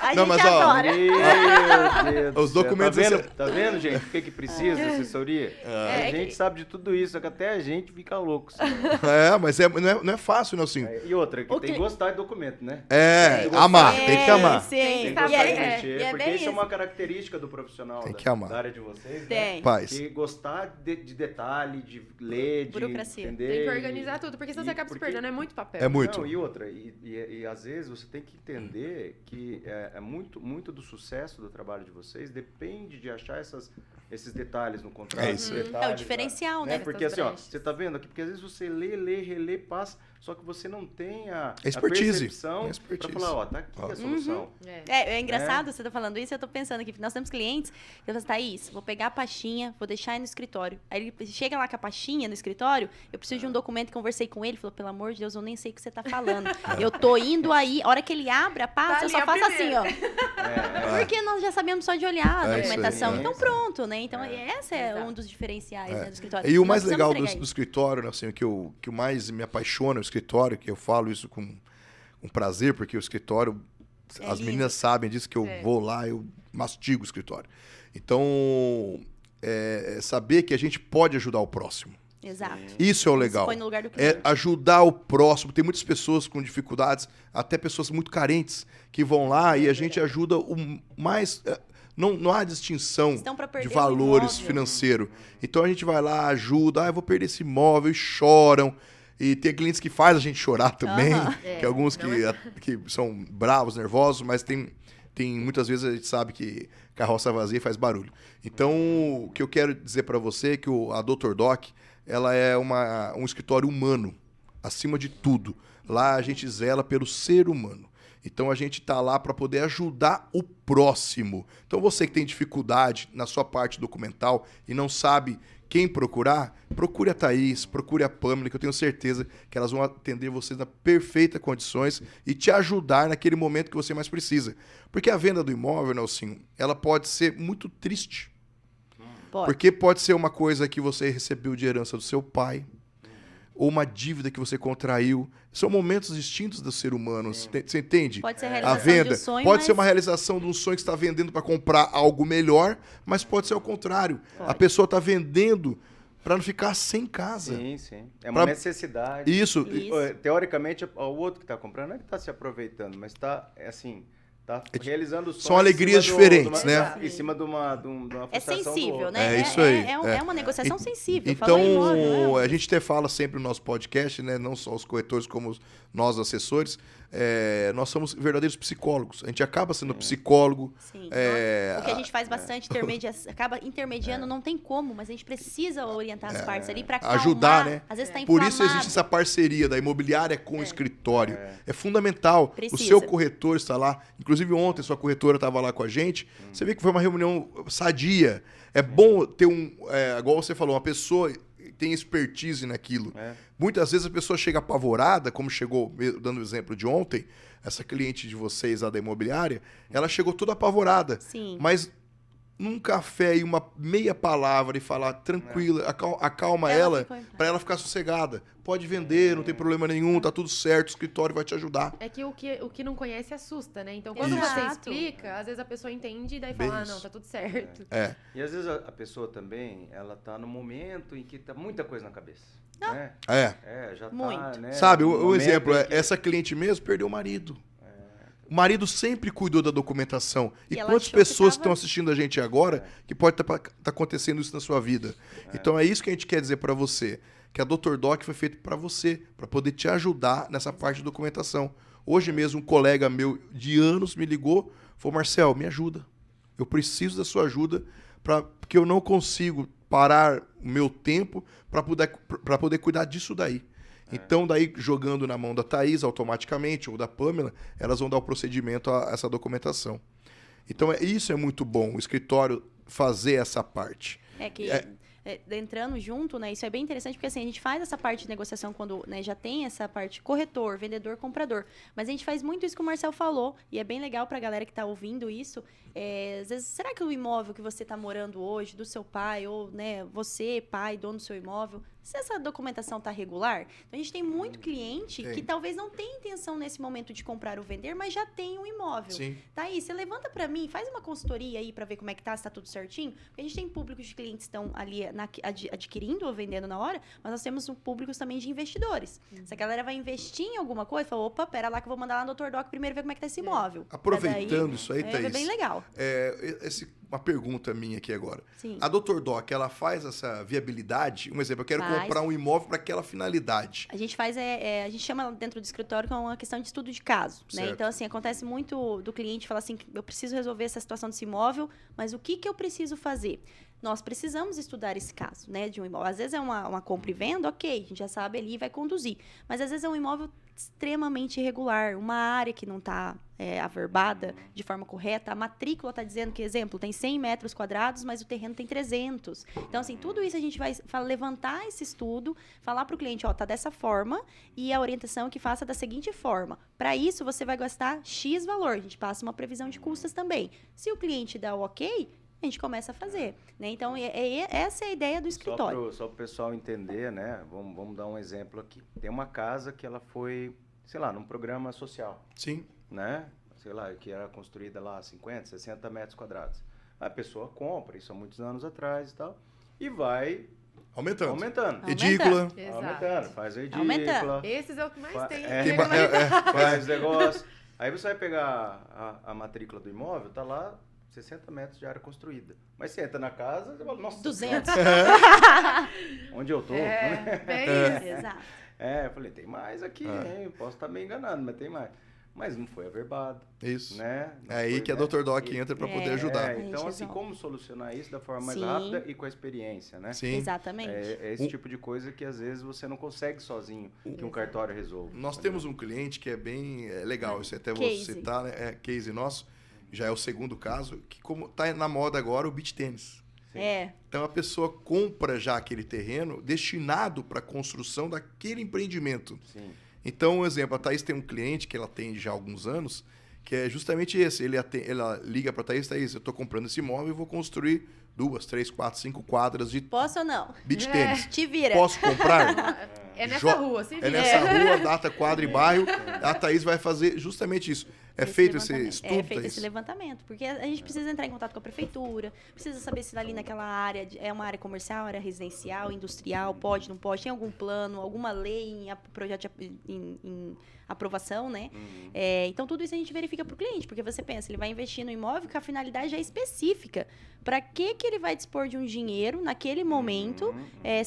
A gente adora. Meu Deus os documentos... Tá vendo, gente? O que precisa de assessoria? A gente sabe de tudo isso, só que até a gente fica louco. Mas não é fácil, Nelson. E outra, que tem que gostar de documento, né? Amar, tem que amar. Sim. Tem que gostar de mexer, porque isso é uma isso. característica do profissional da área de vocês, Tem. né? Paz. Que gostar de detalhe, de ler, de Burocracia. entender. Tem que organizar tudo, porque senão você acaba se perdendo, é muito papel. É muito. Não, e outra, e às vezes você tem que entender que muito do sucesso do trabalho de vocês depende de achar esses detalhes no contrato. É isso. É o diferencial, né? Porque assim, você tá vendo aqui, porque às vezes você lê, relê, passa, só que você não tem a expertise. percepção para falar, tá aqui a solução. É engraçado você tá falando isso, eu tô pensando aqui, nós temos clientes que eu falo, Thaís, vou pegar a pastinha, vou deixar aí no escritório. Aí ele chega lá com a pastinha no escritório, eu preciso de um documento, conversei com ele, falou, pelo amor de Deus, eu nem sei o que você tá falando. Eu tô indo aí, a hora que ele abre a pasta, eu só faço assim, ó. Porque nós já sabemos só de olhar a documentação. Então pronto, né? Então esse é um dos diferenciais do escritório. E o mais legal do escritório, né, assim, o que o mais me apaixona no escritório, que eu falo isso com prazer, porque o escritório, as meninas sabem disso, que eu vou lá, eu mastigo o escritório. Então, saber que a gente pode ajudar o próximo. Exato. Isso é o legal. Põe no lugar do cliente. Ajudar o próximo. Tem muitas pessoas com dificuldades, até pessoas muito carentes, que vão lá e a gente ajuda o mais... Não há distinção de valores financeiros. Então a gente vai lá, ajuda. Eu vou perder esse imóvel, e choram. E tem clientes que fazem a gente chorar também. Que alguns que são bravos, nervosos, mas tem muitas vezes a gente sabe que carroça vazia faz barulho. Então, o que eu quero dizer para você é que a Dr. Doc, ela é um escritório humano, acima de tudo. Lá a gente zela pelo ser humano. Então a gente está lá para poder ajudar o próximo. Então você que tem dificuldade na sua parte documental e não sabe quem procurar, procure a Thaís, procure a Pamela, que eu tenho certeza que elas vão atender vocês nas perfeitas condições e te ajudar naquele momento que você mais precisa. Porque a venda do imóvel, Nelson, ela pode ser muito triste. Porque pode ser uma coisa que você recebeu de herança do seu pai, ou uma dívida que você contraiu. São momentos distintos do ser humano. Você entende? Pode ser a A realização venda de um sonho, pode mas... ser uma realização de um sonho que você está vendendo para comprar algo melhor, mas pode ser ao contrário. Pode. A pessoa está vendendo para não ficar sem casa. Sim, sim. É uma necessidade. Isso. Teoricamente, o outro que está comprando, ele está se aproveitando, mas está, assim, tá realizando sonhos. São alegrias diferentes, né? Em cima de uma frustração do sensível, outro. né? É isso aí. É uma negociação sensível. Então, Falou em imóvel, a gente até fala sempre no nosso podcast, né? Não só os corretores, como nós, assessores, nós somos verdadeiros psicólogos. A gente acaba sendo psicólogo. Sim. O que a gente faz bastante, acaba intermediando, não tem como, mas a gente precisa orientar as partes ali para ajudar, né? Às vezes tá Por inflamado. isso existe essa parceria da imobiliária com o escritório. É fundamental. Precisa. O seu corretor está lá. Inclusive, ontem, sua corretora estava lá com a gente. Você vê que foi uma reunião sadia. É bom ter igual você falou, uma pessoa tem expertise naquilo. Muitas vezes a pessoa chega apavorada, como chegou, dando o exemplo de ontem, essa cliente de vocês, a da imobiliária, ela chegou toda apavorada. Sim. Mas num café e uma meia palavra e falar tranquila, acalma ela para ela ficar sossegada. Pode vender, não tem problema nenhum, tá tudo certo, o escritório vai te ajudar. É que o que não conhece assusta, né? Então, quando Exato. você explica, às vezes a pessoa entende e daí fala, não, tá tudo certo. E às vezes a pessoa também, ela tá no momento em que tá muita coisa na cabeça. Né? Já Muito. tá, né? Sabe, no o momento exemplo em que- essa cliente mesmo perdeu o marido. O marido sempre cuidou da documentação. E ela quantas achou que pessoas tava- estão assistindo a gente agora que pode estar acontecendo isso na sua vida? Então é isso que a gente quer dizer para você, que a Dr. Doc foi feito para você, para poder te ajudar nessa parte de documentação. Hoje mesmo um colega meu de anos me ligou, falou: Marcel, me ajuda. Eu preciso da sua ajuda porque eu não consigo parar o meu tempo para poder cuidar disso daí. Então, daí, jogando na mão da Thaís automaticamente, ou da Pamela, elas vão dar o procedimento a essa documentação. Então, isso é muito bom, o escritório fazer essa parte. Entrando junto, né? Isso é bem interessante, porque assim, a gente faz essa parte de negociação quando, né, já tem essa parte corretor, vendedor, comprador. Mas a gente faz muito isso que o Marcel falou, e é bem legal pra galera que tá ouvindo isso. Às vezes, será que o imóvel que você tá morando hoje, do seu pai, ou, né, você, pai, dono do seu imóvel, se essa documentação tá regular? Então, a gente tem muito cliente que talvez não tenha intenção nesse momento de comprar ou vender, mas já tem um imóvel. Sim. Tá aí, você levanta pra mim, faz uma consultoria aí pra ver como é que tá, se tá tudo certinho. Porque a gente tem públicos de clientes que estão ali adquirindo ou vendendo na hora, mas nós temos públicos também de investidores. Se a galera vai investir em alguma coisa, fala, opa, pera lá que eu vou mandar lá no Dr. Doc primeiro ver como é que tá esse imóvel. Aproveitando isso aí, Thaís. É bem legal. Uma pergunta minha aqui agora. Sim. A Dr. Doc, ela faz essa viabilidade? Um exemplo, eu quero comprar um imóvel para aquela finalidade. A gente faz, a gente chama dentro do escritório que é uma questão de estudo de caso, né? Certo. Então, assim, acontece muito do cliente falar assim, eu preciso resolver essa situação desse imóvel, mas o que eu preciso fazer? Nós precisamos estudar esse caso, né, de um imóvel. Às vezes é uma compra e venda, ok, a gente já sabe ali e vai conduzir. Mas às vezes é um imóvel extremamente irregular, uma área que não está averbada de forma correta, a matrícula está dizendo que, exemplo, tem 100 metros quadrados, mas o terreno tem 300. Então, assim, tudo isso a gente vai levantar esse estudo, falar para o cliente, ó, tá dessa forma, e a orientação é que faça da seguinte forma. Para isso, você vai gastar X valor, a gente passa uma previsão de custas também. Se o cliente dá o ok, a gente começa a fazer, né? Então, essa é a ideia do escritório. Só para o pessoal entender, né? Vamos dar um exemplo aqui. Tem uma casa que ela foi, sei lá, num programa social. Sim. Né? Sei lá, que era construída lá 50, 60 metros quadrados. A pessoa compra, isso há muitos anos atrás e tal, e vai aumentando. Edícula. Aumentando, faz a edícula. Aumentando. Esses é o que mais tem. Faz negócio. Aí você vai pegar a matrícula do imóvel, tá lá 60 metros de área construída. Mas você entra na casa e fala, nossa... 200. Onde eu tô? Exato. Eu falei, tem mais aqui, hein? Posso estar meio enganado, mas tem mais. Mas não foi averbado. Isso. Né? É aí que a Dr. Doc entra para poder ajudar. Então, assim, como solucionar isso da forma mais rápida e com a experiência, né? Sim. Exatamente. É esse tipo de coisa que, às vezes, você não consegue sozinho que um cartório resolva. Nós temos um cliente que é bem legal, isso até vou citar, né? Case nosso, já é o segundo caso, que como tá na moda agora, o beach tênis. Então, a pessoa compra já aquele terreno destinado para a construção daquele empreendimento. Sim. Então, um exemplo, a Thaís tem um cliente que ela tem já há alguns anos, que é justamente esse. Ela liga para Thaís, eu estou comprando esse imóvel e vou construir 2, 3, 4, 5 quadras de Posso ou não? beach tênis. Te vira. Posso comprar? É nessa rua, se vira. É nessa rua, data, quadra e bairro. A Thaís vai fazer justamente isso. É feito esse estudo, É feito Thaís? esse levantamento, porque a gente precisa entrar em contato com a prefeitura, precisa saber se ali naquela área é uma área comercial, área residencial, industrial, pode, não pode, tem algum plano, alguma lei em projeto em aprovação, né? Então, tudo isso a gente verifica para o cliente, porque você pensa, ele vai investir no imóvel que a finalidade é específica. Para que ele vai dispor de um dinheiro naquele momento,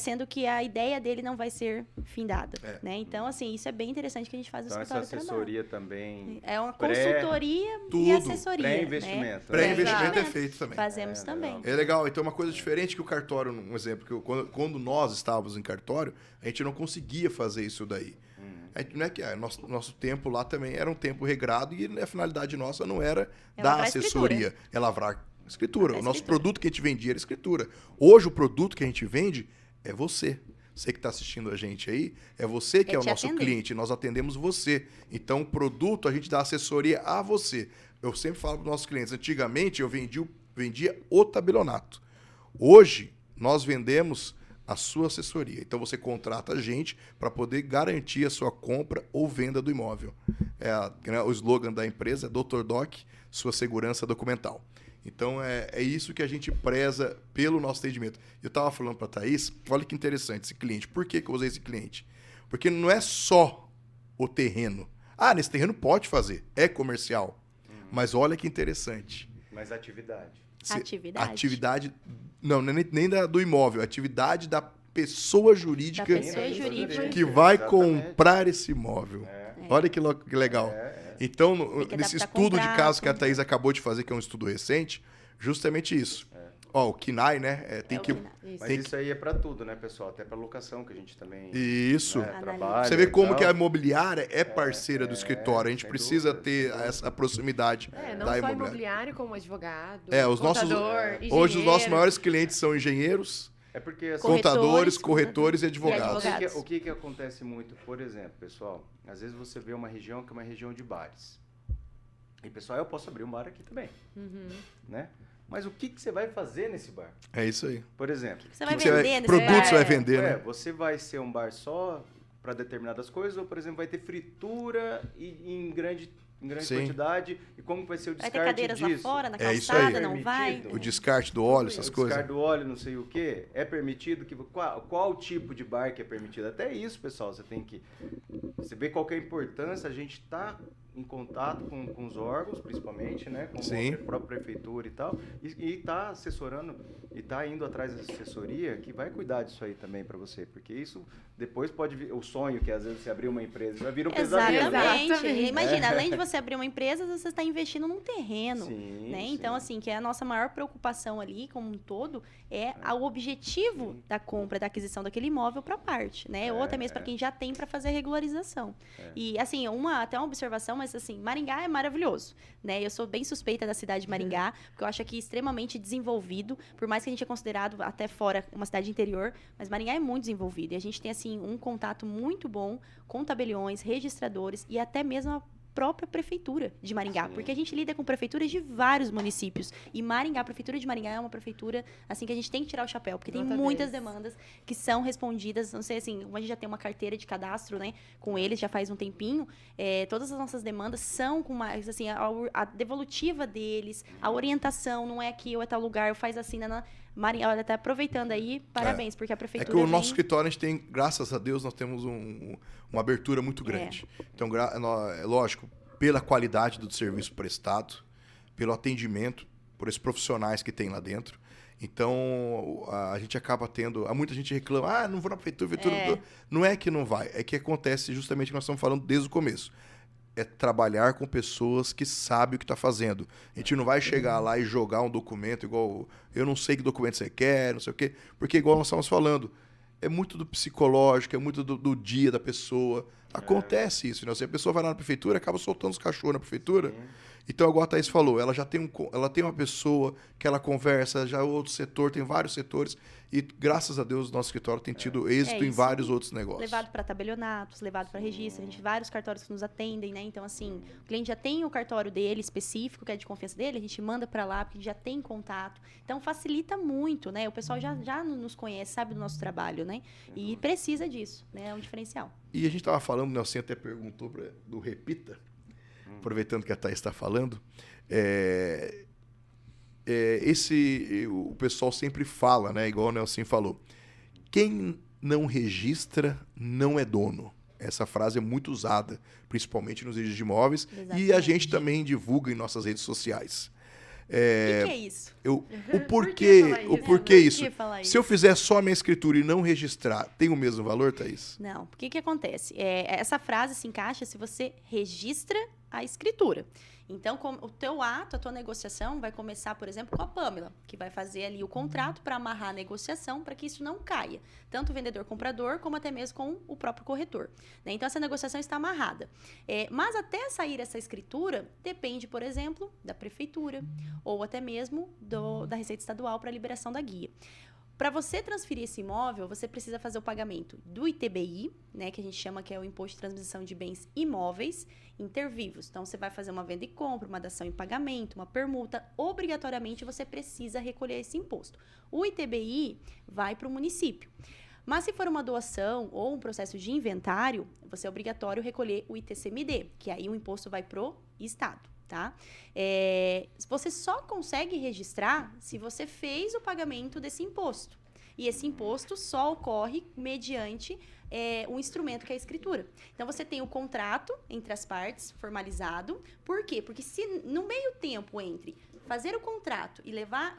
sendo que a ideia dele não vai ser findada, né? Então, assim, isso é bem interessante que a gente faz no Então, escritório essa de trabalho. assessoria também... É uma consultoria e tudo. assessoria. Pré-investimento. Né? Pré-investimento é feito também. Fazemos também. É legal. Então, uma coisa diferente que o cartório, um exemplo, que quando nós estávamos em cartório, a gente não conseguia fazer isso daí. Não é que nosso tempo lá também era um tempo regrado e a finalidade nossa não era dar assessoria, é lavrar escritura. O nosso produto que a gente vendia era escritura. Hoje, o produto que a gente vende é você. Você que está assistindo a gente aí, é você que é o nosso cliente. Nós atendemos você. Então, o produto, a gente dá assessoria a você. Eu sempre falo para os nossos clientes, antigamente eu vendia o tabelionato. Hoje, nós vendemos a sua assessoria. Então, você contrata a gente para poder garantir a sua compra ou venda do imóvel. O slogan da empresa é Dr. Doc, sua segurança documental. Então, é isso que a gente preza pelo nosso atendimento. Eu estava falando para a Thaís, olha que interessante esse cliente. Por que eu usei esse cliente? Porque não é só o terreno. Nesse terreno pode fazer, é comercial. Mas olha que interessante. Mas atividade. Atividade, não, nem do imóvel, atividade da pessoa jurídica, que vai comprar esse imóvel. Olha que legal. Então, nesse estudo de caso que a Thaís acabou de fazer, que é um estudo recente, justamente isso. O KINAI, né? Mas isso aí é para tudo, né, pessoal? Até para locação, que a gente também trabalha. Você vê como que a imobiliária é parceira do escritório. A gente precisa ter essa proximidade da imobiliária. Não só imobiliário, como advogado, contador, hoje os nossos maiores clientes são engenheiros, porque, contadores, corretores e advogados. O que acontece muito? Por exemplo, pessoal, às vezes você vê uma região que é uma região de bares. E, pessoal, eu posso abrir um bar aqui também. Né? Mas o que você vai fazer nesse bar? É isso aí. Por exemplo, você vai vender nesse produtos você vai vender, né? Você vai ser um bar só para determinadas coisas, ou, por exemplo, vai ter fritura em grande quantidade, e como vai ser o descarte disso? Vai ter cadeiras lá fora, na isso calçada, aí. não vai? O descarte do óleo, essas coisas. O descarte do óleo, não sei o quê, é permitido? Qual tipo de bar que é permitido? Até isso, pessoal, você vê qual que é a importância, a gente está em contato com os órgãos, principalmente, né? Com a própria prefeitura e tal, e está assessorando, e está indo atrás dessa assessoria que vai cuidar disso aí também para você, porque isso depois pode vir, o sonho que às vezes você abrir uma empresa, vai vir um pesadelo. Exatamente. Imagina, além de você abrir uma empresa, você está investindo num terreno, né? Então, assim, que é a nossa maior preocupação ali, como um todo, o objetivo da compra, da aquisição daquele imóvel para parte, né? Ou até mesmo para quem já tem para fazer a regularização. E, assim, até uma observação, mas, assim, Maringá é maravilhoso, né? Eu sou bem suspeita da cidade de Maringá, porque eu acho aqui extremamente desenvolvido, por mais que a gente é considerado até fora uma cidade interior, mas Maringá é muito desenvolvido. E a gente tem, assim, um contato muito bom com tabeliões, registradores e até mesmo a própria prefeitura de Maringá, porque a gente lida com prefeituras de vários municípios, e Maringá, a prefeitura de Maringá é uma prefeitura, assim, que a gente tem que tirar o chapéu, porque tem muitas demandas que são respondidas, não sei, assim, a gente já tem uma carteira de cadastro, né, com eles já faz um tempinho, todas as nossas demandas são com mais, assim, a devolutiva deles, a orientação, não é aqui ou é tal lugar, faz assim, Maringá, olha, tá aproveitando aí, parabéns, porque a prefeitura que o nosso escritório, a gente tem, graças a Deus, nós temos uma abertura muito grande. Então, lógico, pela qualidade do serviço prestado, pelo atendimento, por esses profissionais que tem lá dentro. Então, a gente acaba tendo... Muita gente reclama, não vou na prefeitura. Não é que não vai, é que acontece justamente o que nós estamos falando desde o começo. É trabalhar com pessoas que sabem o que está fazendo. A gente não vai chegar lá e jogar um documento igual... Eu não sei que documento você quer, não sei o quê. Porque, igual nós estamos falando, é muito do psicológico, é muito do dia da pessoa. Acontece isso, né? Se a pessoa vai lá na prefeitura, acaba soltando os cachorros na prefeitura. Então, igual a Thaís falou, ela já tem, ela tem uma pessoa que ela conversa, já outro setor, tem vários setores, e graças a Deus o nosso escritório tem tido êxito em vários outros negócios. Levado para tabelionatos, levado para registro, a gente vários cartórios que nos atendem, né? Então, assim, o cliente já tem o cartório dele específico, que é de confiança dele, a gente manda para lá, porque já tem contato. Então, facilita muito, né? O pessoal já nos conhece, sabe do nosso trabalho, né? E precisa disso, né? É um diferencial. E a gente estava falando, o Nelson até perguntou do Repita, aproveitando que a Thaís está falando, o pessoal sempre fala, né, igual o Nelson falou, quem não registra não é dono. Essa frase é muito usada, principalmente nos registros de imóveis, e a gente também divulga em nossas redes sociais. O que é isso? O porquê isso? Se eu isso? fizer só a minha escritura e não registrar, tem o mesmo valor, Thaís? Não, o que acontece? Essa frase se encaixa se você registra a escritura. Então, o teu ato, a tua negociação vai começar, por exemplo, com a Pamela, que vai fazer ali o contrato para amarrar a negociação para que isso não caia. Tanto o vendedor-comprador, como até mesmo com o próprio corretor. Né? Então, essa negociação está amarrada. Mas até sair essa escritura, depende, por exemplo, da prefeitura ou até mesmo da Receita Estadual para a liberação da guia. Para você transferir esse imóvel, você precisa fazer o pagamento do ITBI, né, que a gente chama que é o Imposto de Transmissão de Bens Imóveis Intervivos. Então, você vai fazer uma venda e compra, uma dação em pagamento, uma permuta. Obrigatoriamente, você precisa recolher esse imposto. O ITBI vai para o município. Mas se for uma doação ou um processo de inventário, você é obrigatório recolher o ITCMD, que aí o imposto vai para o Estado. Tá? Você só consegue registrar se você fez o pagamento desse imposto. E esse imposto só ocorre mediante um instrumento que é a escritura. Então, você tem o contrato entre as partes, formalizado. Por quê? Porque se no meio tempo entre fazer o contrato e levar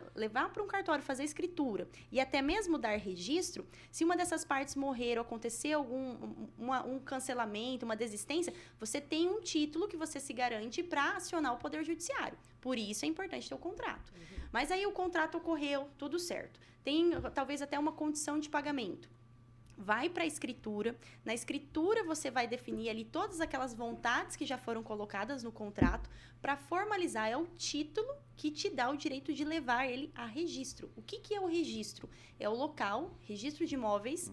para um cartório fazer a escritura e até mesmo dar registro, se uma dessas partes morrer ou acontecer um cancelamento, uma desistência, você tem um título que você se garante para acionar o Poder Judiciário. Por isso é importante ter o contrato. Mas aí o contrato ocorreu, tudo certo. Tem talvez até uma condição de pagamento. Vai para a escritura. Na escritura, você vai definir ali todas aquelas vontades que já foram colocadas no contrato para formalizar. É o título que te dá o direito de levar ele a registro. O que é o registro? É o local, registro de imóveis,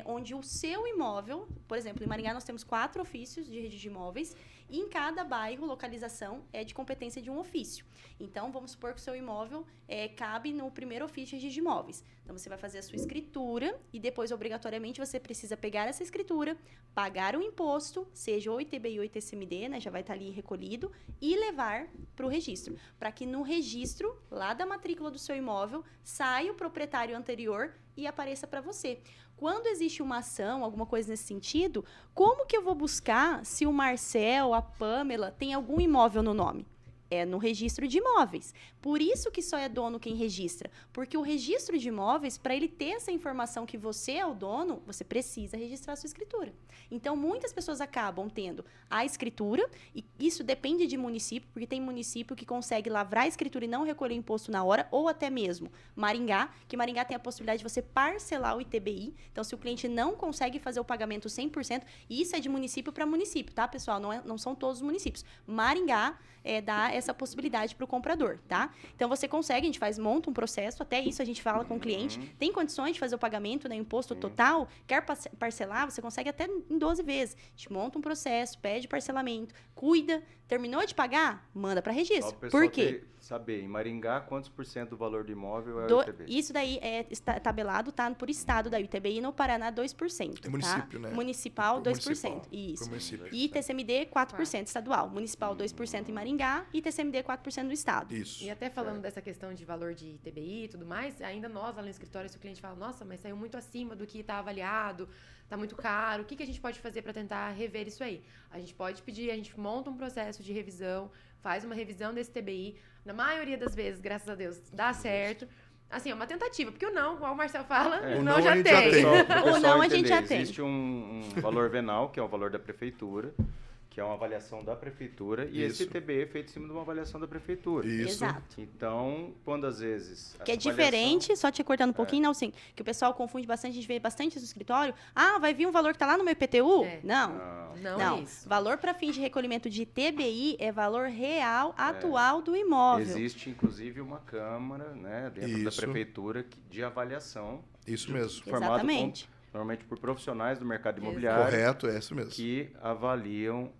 onde o seu imóvel, por exemplo, em Maringá nós temos 4 ofícios de registro de imóveis, e em cada bairro, localização é de competência de um ofício. Então, vamos supor que o seu imóvel cabe no primeiro ofício de registro de imóveis. Então, você vai fazer a sua escritura e depois, obrigatoriamente, você precisa pegar essa escritura, pagar o imposto, seja o ITBI ou ITCMD, né, já vai estar ali recolhido, e levar para o registro. Para que no registro, lá da matrícula do seu imóvel, saia o proprietário anterior e apareça para você. Quando existe uma ação, alguma coisa nesse sentido, como que eu vou buscar se o Marcel, a Pamela, tem algum imóvel no nome? É no registro de imóveis. Por isso que só é dono quem registra. Porque o registro de imóveis, para ele ter essa informação que você é o dono, você precisa registrar a sua escritura. Então, muitas pessoas acabam tendo a escritura, e isso depende de município, porque tem município que consegue lavrar a escritura e não recolher imposto na hora, ou até mesmo Maringá, que Maringá tem a possibilidade de você parcelar o ITBI. Então, se o cliente não consegue fazer o pagamento 100%, e isso é de município para município, tá, pessoal? Não são todos os municípios. Maringá dá essa possibilidade para o comprador, tá? Então, você consegue, a gente monta um processo, até isso a gente fala com o cliente, tem condições de fazer o pagamento, né, imposto total, quer parcelar, você consegue até em 12 vezes. A gente monta um processo, pede parcelamento, cuida, terminou de pagar, manda para registro. Por quê? Saber, em Maringá, quantos % do valor do imóvel é o ITBI? Isso daí está tabelado, tá, por estado da ITBI, no Paraná 2%. É município, tá? Né? Municipal, 2%. Municipal. Isso. Município. E TCMD, 4% estadual. Municipal, 2% em Maringá e TCMD, 4% no estado. Isso. E até falando dessa questão de valor de ITBI e tudo mais, ainda nós lá no escritório, se o cliente fala, nossa, mas saiu muito acima do que está avaliado, está muito caro, o que a gente pode fazer para tentar rever isso aí? A gente pode pedir, a gente monta um processo de revisão, faz uma revisão desse TBI. Na maioria das vezes, graças a Deus, dá certo. Assim, é uma tentativa, porque o não, como o Marcel fala, o não já tem. O não a gente já tem. Existe um valor venal, que é o valor da prefeitura, que é uma avaliação da prefeitura, e Isso. esse TBE é feito em cima de uma avaliação da prefeitura. Isso. Exato. Então, quando às vezes... Que é essa diferente, só te cortando um pouquinho, não, sim, que o pessoal confunde bastante, a gente vê bastante no escritório. Ah, vai vir um valor que tá lá no meu IPTU? É. Não. Não, Não, é isso. Valor para fins de recolhimento de TBI é valor real atual do imóvel. existe inclusive uma câmara, né, dentro da Isso. prefeitura de avaliação, Isso mesmo. formado Exatamente. normalmente por profissionais do mercado imobiliário, Correto, é isso mesmo. que avaliam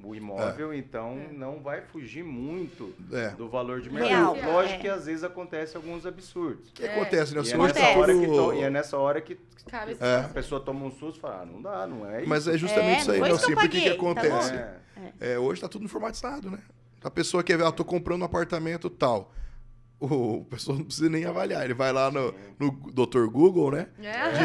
o imóvel, então não vai fugir muito É. do valor de Real, mercado. Lógico é. que às vezes acontece alguns absurdos. O que acontece, né? E Você é, hoje nessa tá hora tudo- e é nessa hora que Cabe esse a pessoa toma um susto e fala, não dá, não é isso. Mas é justamente É, isso aí, não foi não, isso que eu porque o que paguei, tá acontece? É. Hoje tá tudo informatizado, né? A pessoa quer ver, tô comprando um apartamento tal. O pessoa não precisa nem avaliar. Ele vai lá no Dr. Google, né?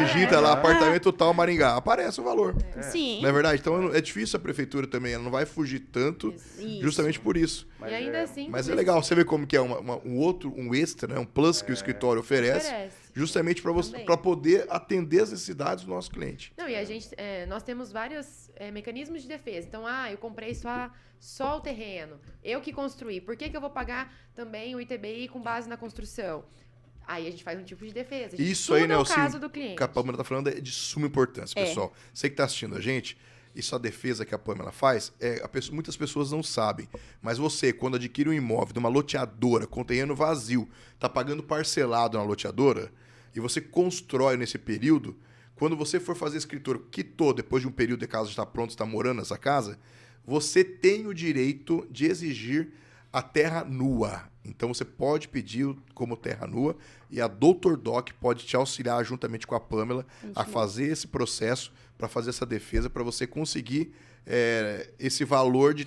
Digita lá, apartamento tal, Maringá. Aparece o valor. Sim. Não é verdade? Então é difícil a prefeitura também. Ela não vai fugir tanto Isso. justamente por isso. Mas E ainda assim... Mas é tudo legal, você vê como que é um extra, né? Um plus que o escritório isso oferece. oferece. Justamente para você, Também. para poder atender as necessidades do nosso cliente. Não, e a gente, nós temos vários mecanismos de defesa. Então, eu comprei só o terreno, eu que construí. Por que eu vou pagar também o ITBI com base na construção? Aí a gente faz um tipo de defesa. A gente Isso aí, estuda Nelson, o caso do cliente. que a Pâmela tá falando é de suma importância, É. pessoal. Você que tá assistindo a gente, isso a defesa que a Pâmela faz, muitas pessoas não sabem. Mas você, quando adquire um imóvel de uma loteadora com terreno vazio, tá pagando parcelado na loteadora, e você constrói nesse período, quando você for fazer a escritura, quitou depois de um período de casa está pronto, está morando nessa casa, você tem o direito de exigir a terra nua. Então você pode pedir como terra nua e a Dr. Doc pode te auxiliar juntamente com a Pâmela a fazer esse processo, para fazer essa defesa, para você conseguir esse valor de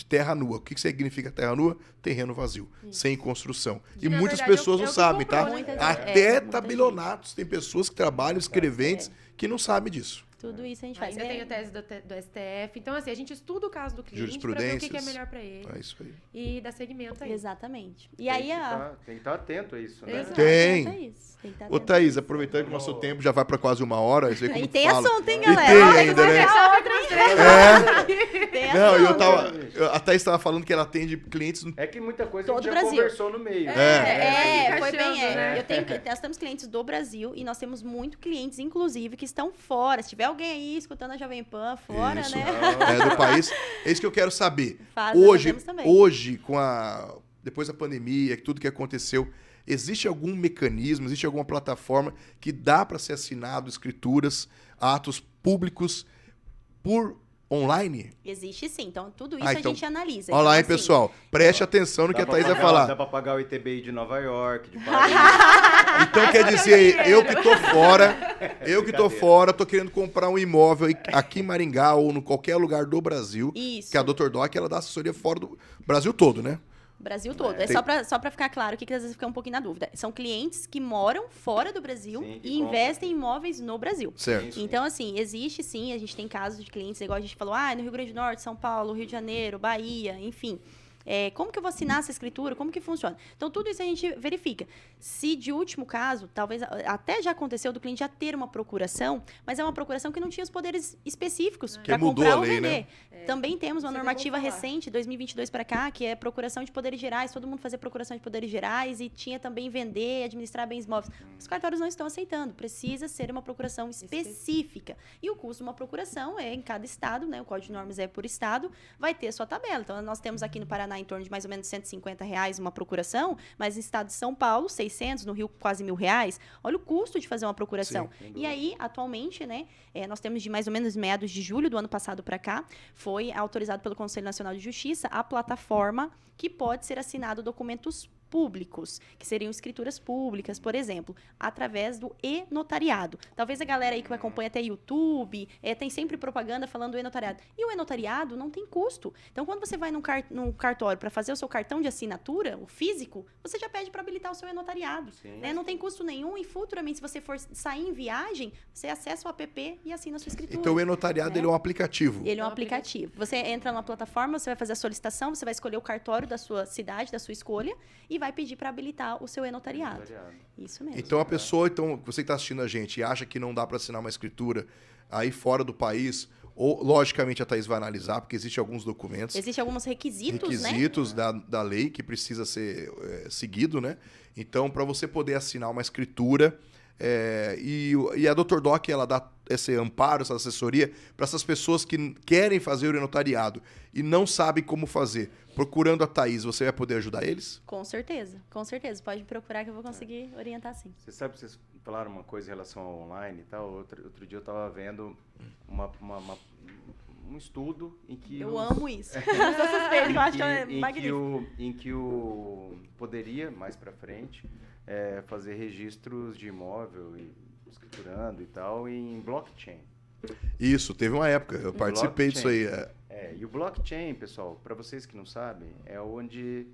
terra nua. O que significa terra nua? Terreno vazio, sem construção. Que, E na muitas verdade, pessoas é o não que sabem, comprou, tá? né? Muita gente- Até muita tabelionatos, tem pessoas que trabalham, escreventes, que não sabem disso. Tudo isso a gente faz. Ainda tem a tese do STF. Então, assim, a gente estuda o caso do cliente para ver o Jurisprudências. que é melhor para ele. É isso aí. E dá segmento aí. Exatamente. E Tem aí que a... tem que estar atento a isso, né? Exato. Tem. É isso. Tem que estar Ô, atento. Thaís, aproveitando que o nosso tempo já vai para quase 1 hora, você como E tu tem fala. assunto, hein, E galera? tem Olha, ainda, vai né? fechar outras três. É. Tem Não, assunto. a Thaís estava falando que ela atende clientes É que muita coisa Todo a gente já Brasil. conversou no meio. Foi encaixando, bem, né? Nós temos clientes do Brasil e nós temos muito clientes, inclusive, que estão fora. Se tiver alguém aí escutando a Jovem Pan fora, Isso. né? Do país. É isso que eu quero saber. Faz, nós Hoje, fazemos também. hoje depois da pandemia, tudo que aconteceu, existe algum mecanismo, existe alguma plataforma que dá para ser assinado escrituras, atos públicos por online? Existe sim. Então, tudo isso então, a gente analisa. Olha lá, hein, Então, assim, pessoal. Preste atenção no que a Thaís vai falar. Dá pra pagar o ITBI de Nova York, de Paris. Então quer dizer, eu que tô fora, tô querendo comprar um imóvel aqui em Maringá ou em qualquer lugar do Brasil, Isso. que a Dr. Doc, ela dá assessoria fora do Brasil todo, né? Brasil todo. Tem- Só pra ficar claro aqui, que às vezes fica um pouquinho na dúvida. São clientes que moram fora do Brasil Sim, que e investem em imóveis no Brasil. Certo. Então, assim, existe sim, a gente tem casos de clientes, igual a gente falou, no Rio Grande do Norte, São Paulo, Rio de Janeiro, Bahia, enfim. Como que eu vou assinar essa escritura? Como que funciona? Então, tudo isso a gente verifica. Se de último caso, talvez até já aconteceu do cliente já ter uma procuração, mas é uma procuração que não tinha os poderes específicos para mudou comprar a ou lei, vender. né? Também temos uma Isso é bom normativa falar. recente, 2022 para cá, que é procuração de poderes gerais. Todo mundo fazia procuração de poderes gerais e tinha também vender, administrar bens móveis. Os cartórios não estão aceitando. Precisa ser uma procuração específica. E o custo de uma procuração é em cada estado, né? O Código de Normas é por estado, vai ter a sua tabela. Então, nós temos aqui no Paraná em torno de mais ou menos R$150 uma procuração, mas no estado de São Paulo, 600, no Rio quase R$1.000. Olha o custo de fazer uma procuração. Sim, sem E dúvida. aí, atualmente, né, nós temos de mais ou menos meados de julho do ano passado para cá, foi autorizado pelo Conselho Nacional de Justiça a plataforma que pode ser assinado documentos públicos, que seriam escrituras públicas, por exemplo, através do e-notariado. Talvez a galera aí que acompanha até YouTube, tem sempre propaganda falando do e-notariado. E o e-notariado não tem custo. Então, quando você vai num cartório para fazer o seu cartão de assinatura, o físico, você já pede para habilitar o seu e-notariado. Sim. Né? Não tem custo nenhum e futuramente, se você for sair em viagem, você acessa o app e assina a sua escritura. Então o e-notariado, né? ele é um aplicativo. Ele é um aplicativo. Você entra numa plataforma, você vai fazer a solicitação, você vai escolher o cartório da sua cidade, da sua escolha, e vai pedir para habilitar o seu e-notariado. Isso mesmo. Então a pessoa, você que está assistindo a gente e acha que não dá para assinar uma escritura aí fora do país, Ou, logicamente, a Thaís vai analisar, porque existem alguns documentos. Existem alguns requisitos, né? Requisitos da lei que precisa ser seguido, né? Então, para você poder assinar uma escritura, e a Dr. Doc, ela dá esse amparo, essa assessoria para essas pessoas que querem fazer o notariado e não sabem como fazer. Procurando a Thaís, você vai poder ajudar eles? Com certeza. Pode me procurar que eu vou conseguir orientar sim. Você sabe que vocês falaram uma coisa em relação ao online e tal. Outro dia eu estava vendo um estudo em que... Eu amo isso. Eu sou suspeita, eu acho que é magnífico. Em que poderia, mais para frente, fazer registros de imóvel, escriturando e tal, em blockchain. Isso, teve uma época, eu participei disso aí. E o blockchain, pessoal, para vocês que não sabem, é onde,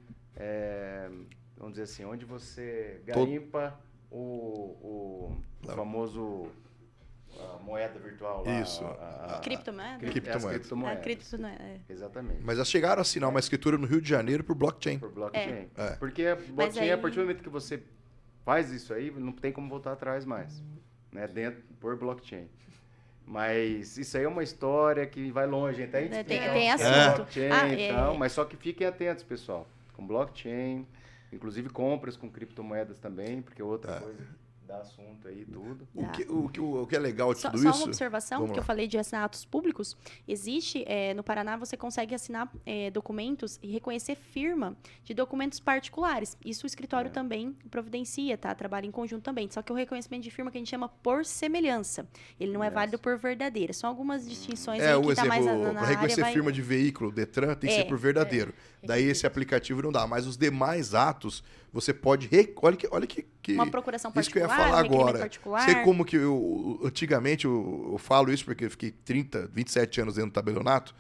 vamos dizer assim, onde você garimpa o famoso moeda virtual lá. Isso. Criptomoeda? Criptomoeda. Exatamente. Mas elas chegaram a assinar uma escritura no Rio de Janeiro por blockchain. Por blockchain. Porque a blockchain, a partir do momento que você faz isso aí, não tem como voltar atrás mais. Né? Por blockchain. Mas isso aí é uma história que vai longe. Então a gente tem assunto. Blockchain e tal, mas só que fiquem atentos, pessoal. Com blockchain, inclusive compras com criptomoedas também, porque é outra coisa que dá assunto aí tudo. O que é legal de tudo só isso... uma observação, que eu falei de assinar atos públicos. Existe, no Paraná, você consegue assinar documentos e reconhecer firma de documentos particulares. Isso o escritório também providencia, tá? Trabalha em conjunto também. Só que o reconhecimento de firma que a gente chama por semelhança. Ele não é válido por verdadeira. São algumas distinções aí que tá mais na área. Para reconhecer firma de veículo, Detran, tem que ser por verdadeiro. Daí esse aplicativo não dá. Mas os demais atos, você pode... Olha que uma procuração particular, isso que eu ia falar agora. Particular. Sei como que antigamente eu falo isso porque eu fiquei 27 anos dentro do tabelionato.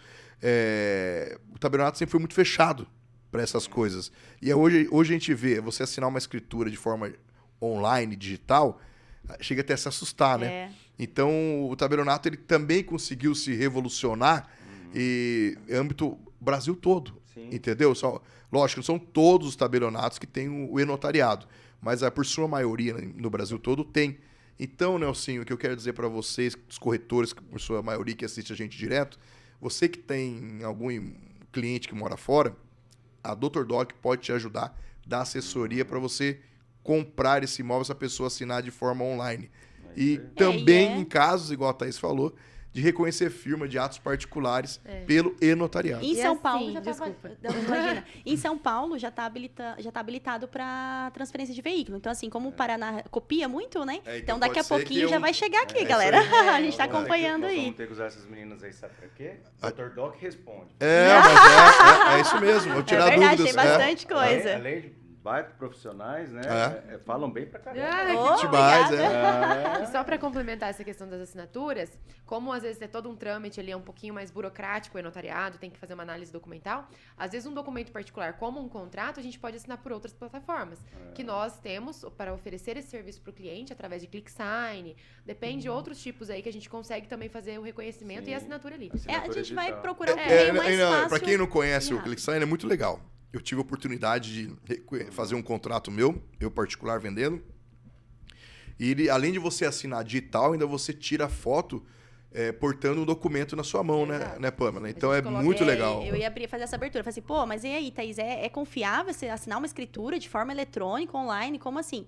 O tabelionato sempre foi muito fechado para essas coisas. E hoje a gente vê você assinar uma escritura de forma online, digital, chega até a se assustar, né? Então o tabelionato ele também conseguiu se revolucionar em âmbito Brasil todo. Sim. Entendeu? Lógico, não são todos os tabelionatos que têm o e-notariado, mas por sua maioria no Brasil todo tem. Então, Nelsinho, o que eu quero dizer para vocês, os corretores, por sua maioria que assiste a gente direto, você que tem algum cliente que mora fora, a Dr. Doc pode te ajudar, dar assessoria para você comprar esse imóvel, essa pessoa assinar de forma online. E também em casos, igual a Thaís falou, de reconhecer firma de atos particulares pelo e-notariado. Em São Paulo já imagina. Em São Paulo já está habilitado para transferência de veículo. Então, assim, como o Paraná copia muito, né? Então daqui a pouquinho já vai chegar aqui, galera. A gente está acompanhando aí. Vamos ter que usar essas meninas aí, sabe pra quê? Dr. Doc responde. Mas é isso mesmo. Vou tirar dúvidas. Tem bastante coisa. Além de baita profissionais, né? Falam bem pra caramba. E só para complementar essa questão das assinaturas, como às vezes é todo um trâmite ali, é um pouquinho mais burocrático, é notariado, tem que fazer uma análise documental, às vezes um documento particular, como um contrato, a gente pode assinar por outras plataformas, que nós temos para oferecer esse serviço para o cliente, através de ClickSign, depende de outros tipos aí que a gente consegue também fazer o reconhecimento e a assinatura ali. A gente vai procurar o meio mais fácil. Para quem não conhece o ClickSign, é muito legal. Eu tive a oportunidade de fazer um contrato meu, eu particular vendendo. E ele, além de você assinar digital, ainda você tira a foto portando um documento na sua mão, né, Pamela? Então é muito legal. Eu ia fazer essa abertura. Falei assim, mas e aí, Thaís, é confiável você assinar uma escritura de forma eletrônica, online? Como assim?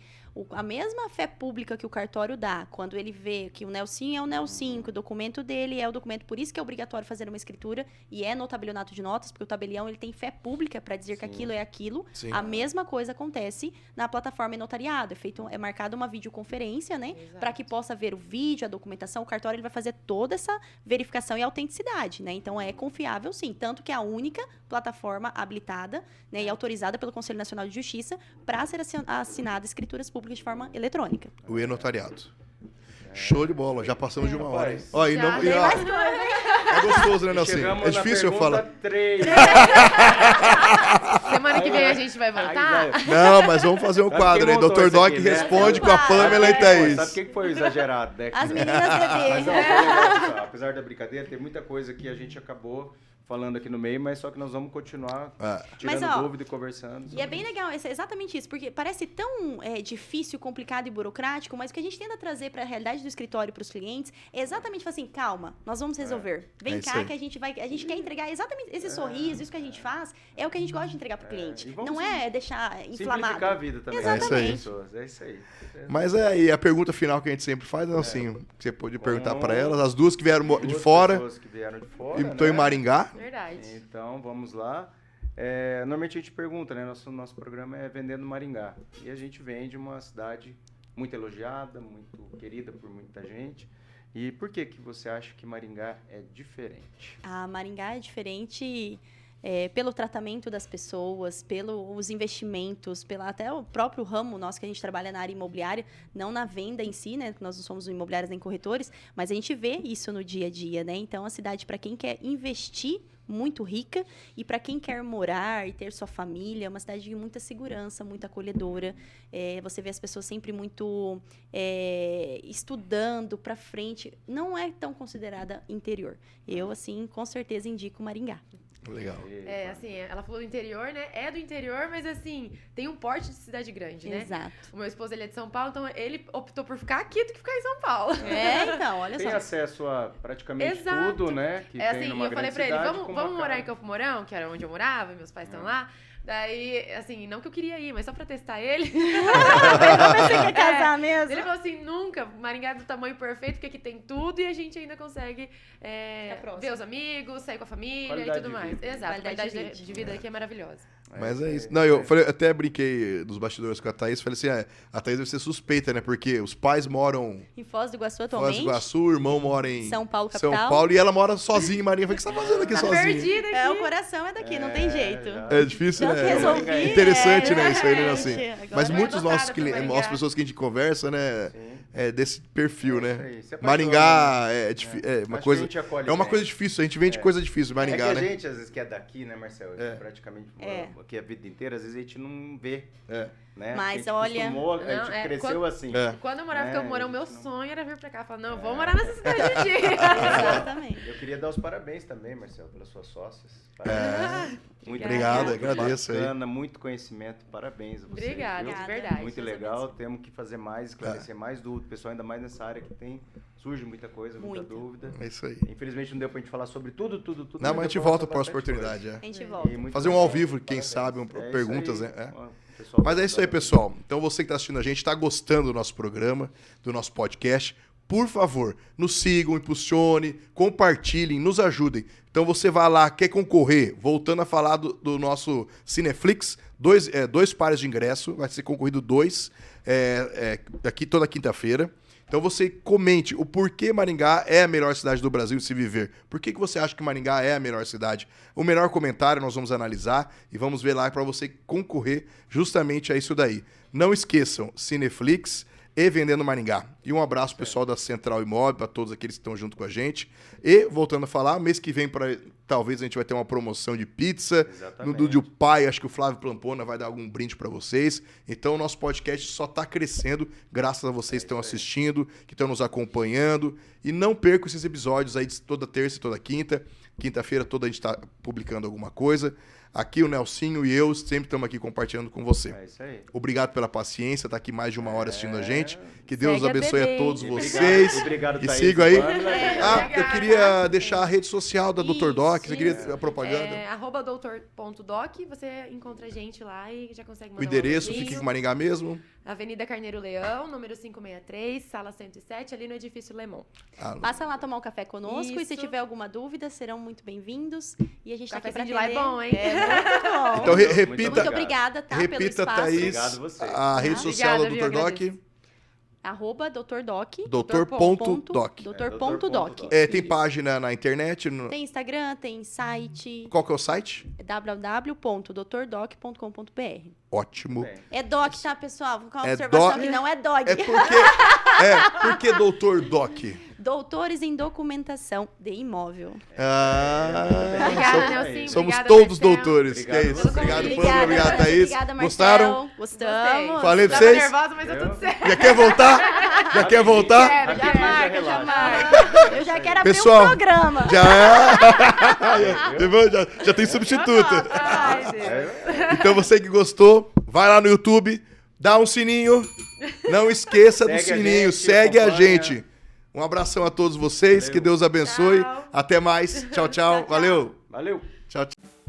A mesma fé pública que o cartório dá, quando ele vê que o Nelsinho é o Nelsinho, que o documento dele é o documento, por isso que é obrigatório fazer uma escritura, e no tabelionato de notas, porque o tabelião ele tem fé pública para dizer que aquilo é aquilo. Sim. A mesma coisa acontece na plataforma e-notariado. É marcada uma videoconferência, né? Para que possa ver o vídeo, a documentação. O cartório ele vai fazer toda essa verificação e autenticidade, né? Então é confiável, sim. Tanto que é a única plataforma habilitada, né, e autorizada pelo Conselho Nacional de Justiça para ser assinada escrituras públicas de forma eletrônica. O e-notariado. Show de bola, já passamos de uma hora. É gostoso, né, Nelson? É difícil eu falar. Semana que vem a gente vai voltar? Não, mas vamos fazer um quadro aí. Dr. Doc responde com a Pamela e Thaís. Sabe o que foi exagerado, né? As meninas bebê. Apesar da brincadeira, tem muita coisa que a gente acabou falando aqui no meio, mas só que nós vamos continuar tirando Mas, ó, dúvida e conversando. E é bem legal, é exatamente isso, porque parece tão difícil, complicado e burocrático, mas o que a gente tenta trazer para a realidade do escritório para os clientes é exatamente assim, calma, nós vamos resolver. Vem cá que a gente quer entregar exatamente esse sorriso, isso que a gente faz, é o que a gente gosta de entregar para o cliente. Não é deixar inflamado. Simplificar a vida também. Exatamente. É isso aí. Mas e a pergunta final que a gente sempre faz, Nelsinho, que você pode perguntar para elas, as duas que vieram de fora, pessoas que vieram de fora, e estão em Maringá. Verdade. Então, vamos lá. Normalmente a gente pergunta, né? Nosso programa é Vendendo Maringá. E a gente vende uma cidade muito elogiada, muito querida por muita gente. E por que você acha que Maringá é diferente? Maringá é diferente pelo tratamento das pessoas, pelos investimentos, até o próprio ramo nosso que a gente trabalha na área imobiliária, não na venda em si, né? Nós não somos imobiliários nem corretores, mas a gente vê isso no dia a dia, né? Então, a cidade, para quem quer investir, muito rica, e para quem quer morar e ter sua família, é uma cidade de muita segurança, muito acolhedora. Você vê as pessoas sempre muito estudando para frente. Não é tão considerada interior. Eu, assim, com certeza indico Maringá. Legal. Assim, ela falou do interior, né? É do interior, mas assim, tem um porte de cidade grande, né? Exato. O meu esposo, ele é de São Paulo, então ele optou por ficar aqui do que ficar em São Paulo. Então, olha Tem só. acesso a praticamente Exato. tudo, né? Que tem Assim, numa eu falei grande pra ele, cidade, vamos morar em Campo Mourão, que era onde eu morava, meus pais estão lá. Daí, assim, não que eu queria ir, mas só pra testar ele. Você quer casar mesmo? Ele falou assim, nunca, Maringá é do tamanho perfeito, porque aqui tem tudo e a gente ainda consegue ver os amigos, sair com a família Qualidade e tudo de mais. vida. Exato, Qualidade qualidade de vida aqui é maravilhosa. Mas é isso. Não, eu falei, até brinquei dos bastidores com a Thaís, falei assim, a Thaís deve ser suspeita, né? Porque os pais moram Em Foz do Iguaçu em atualmente. Foz do Iguaçu, o irmão mora em São Paulo, capital. São Paulo, e ela mora sozinha em Maringá. Eu falei, o que você tá fazendo aqui sozinha? Perdida aqui. O coração é daqui, não tem jeito. É difícil, Tanto né? resolvi, Interessante, né? Isso aí, né? gente, Assim. agora Mas é muitos adotada nossos pra clientes, Maringá. as pessoas que a gente conversa, né? É desse perfil, Isso né? aí, se apaixona, Maringá né? é uma Acho coisa. que a gente acolhe É uma bem. coisa difícil, a gente vende coisa difícil, Maringá, que a né? gente, às vezes, que é daqui, né, Marcelo? Que praticamente morou aqui a vida inteira, às vezes a gente não vê. Né? Mas a gente olha- acostumou, a gente Não, cresceu quando- assim. Quando eu morava em Campo Mourão, meu não. sonho era vir pra cá. Falar, não, vou morar nessa cidade um dia. Exatamente. Eu queria dar os parabéns também, Marcelo, pelas suas sócias. Parabéns. Muito Obrigado, muito agradeço aí. bacana, muito conhecimento, parabéns a vocês. Obrigada, viu? de Obrigada. verdade. Muito Deus legal, abençoe. temos que fazer mais, esclarecer mais dúvidas, pessoal, ainda mais nessa área que surge muita coisa, muita Muita. dúvida. É isso aí. Infelizmente não deu pra gente falar sobre tudo. Não, mas a gente deu pra volta falar para a próxima bastante oportunidade, coisa. A gente E volta. muito Fazer um bacana, ao vivo, quem parabéns. sabe, isso perguntas, aí. né? Ó, pessoal, Mas é isso aí, pessoal. Então você que está assistindo a gente, está gostando do nosso programa, do nosso podcast, por favor, nos sigam, impulsione, compartilhem, nos ajudem. Então você vai lá, quer concorrer, voltando a falar do nosso Cineflix, dois pares de ingresso, vai ser concorrido 2, aqui toda quinta-feira. Então você comente o porquê Maringá é a melhor cidade do Brasil de se viver. Por que você acha que Maringá é a melhor cidade? O melhor comentário nós vamos analisar e vamos ver lá para você concorrer justamente a isso daí. Não esqueçam, Cineflix e Vendendo Maringá. E um abraço pessoal da Central Imóvel, para todos aqueles que estão junto com a gente. E, voltando a falar, mês que vem, talvez a gente vai ter uma promoção de pizza. Exatamente. No do pai, acho que o Flávio Plampona vai dar algum brinde para vocês. Então, o nosso podcast só está crescendo, graças a vocês que estão assistindo, que estão nos acompanhando. E não percam esses episódios aí de toda terça e toda quinta. Quinta-feira toda a gente está publicando alguma coisa. Aqui o Nelsinho e eu sempre estamos aqui compartilhando com você. É isso aí. Obrigado pela paciência, tá aqui mais de uma hora assistindo a gente. Que Deus Segue a abençoe Bebê. a todos E vocês. obrigado, E Thaís, siga aí. Pamela. Eu Obrigada. queria deixar a rede social da Dr. Doc. Você queria Isso. a propaganda? @doutor.doc, você encontra a gente lá e já consegue O mandar endereço um fica em e-mail. Maringá mesmo. Avenida Carneiro Leão, número 563, sala 107, ali no edifício Lemon. Passa lá tomar um café conosco e se Isso. tiver alguma dúvida, serão muito bem-vindos. E a gente tá aqui pra Cafezinho de lá é atender. bom, hein? É muito bom. Então Muito repita, Muito obrigada, tá, pelo repita, espaço. Thaís, Obrigado a vocês. a rede Tá? social Obrigada, da viu? Dr. Doc. Agradeço. @doutordoc. Doutor.doc. Doutor.doc. Tem Isso. página na internet. Tem Instagram, tem site. Qual que é o site? www.doutordoc.com.br. Ótimo. Bem, É doc, tá, pessoal? Com a É observação doc. que não é dog. Porque Doutor Doc. Doutores em Documentação de Imóvel. Obrigada, Nelson. Somos Obrigada, todos Marcelo. doughtores. Que é isso. Obrigado, Obrigado, Pamela. Obrigado, Thaís. Obrigada, Marcelo. Gostaram? Gostamos. Falei pra Tava vocês? nervosa, mas tá tudo certo. Já quer voltar? Já quer voltar? Quero, já Rapidinho, marca, já já relaxa. marca. Eu já quero abrir Pessoal, um programa. Já tem substituta. Ai, Deus. Então você que gostou, vai lá no YouTube, dá um sininho. Não esqueça do Segue a sininho, gente, segue a acompanha. gente. Um abração a todos vocês, Valeu. que Deus abençoe. Tchau. Até mais. Tchau, tchau. Valeu. Valeu. Tchau, tchau.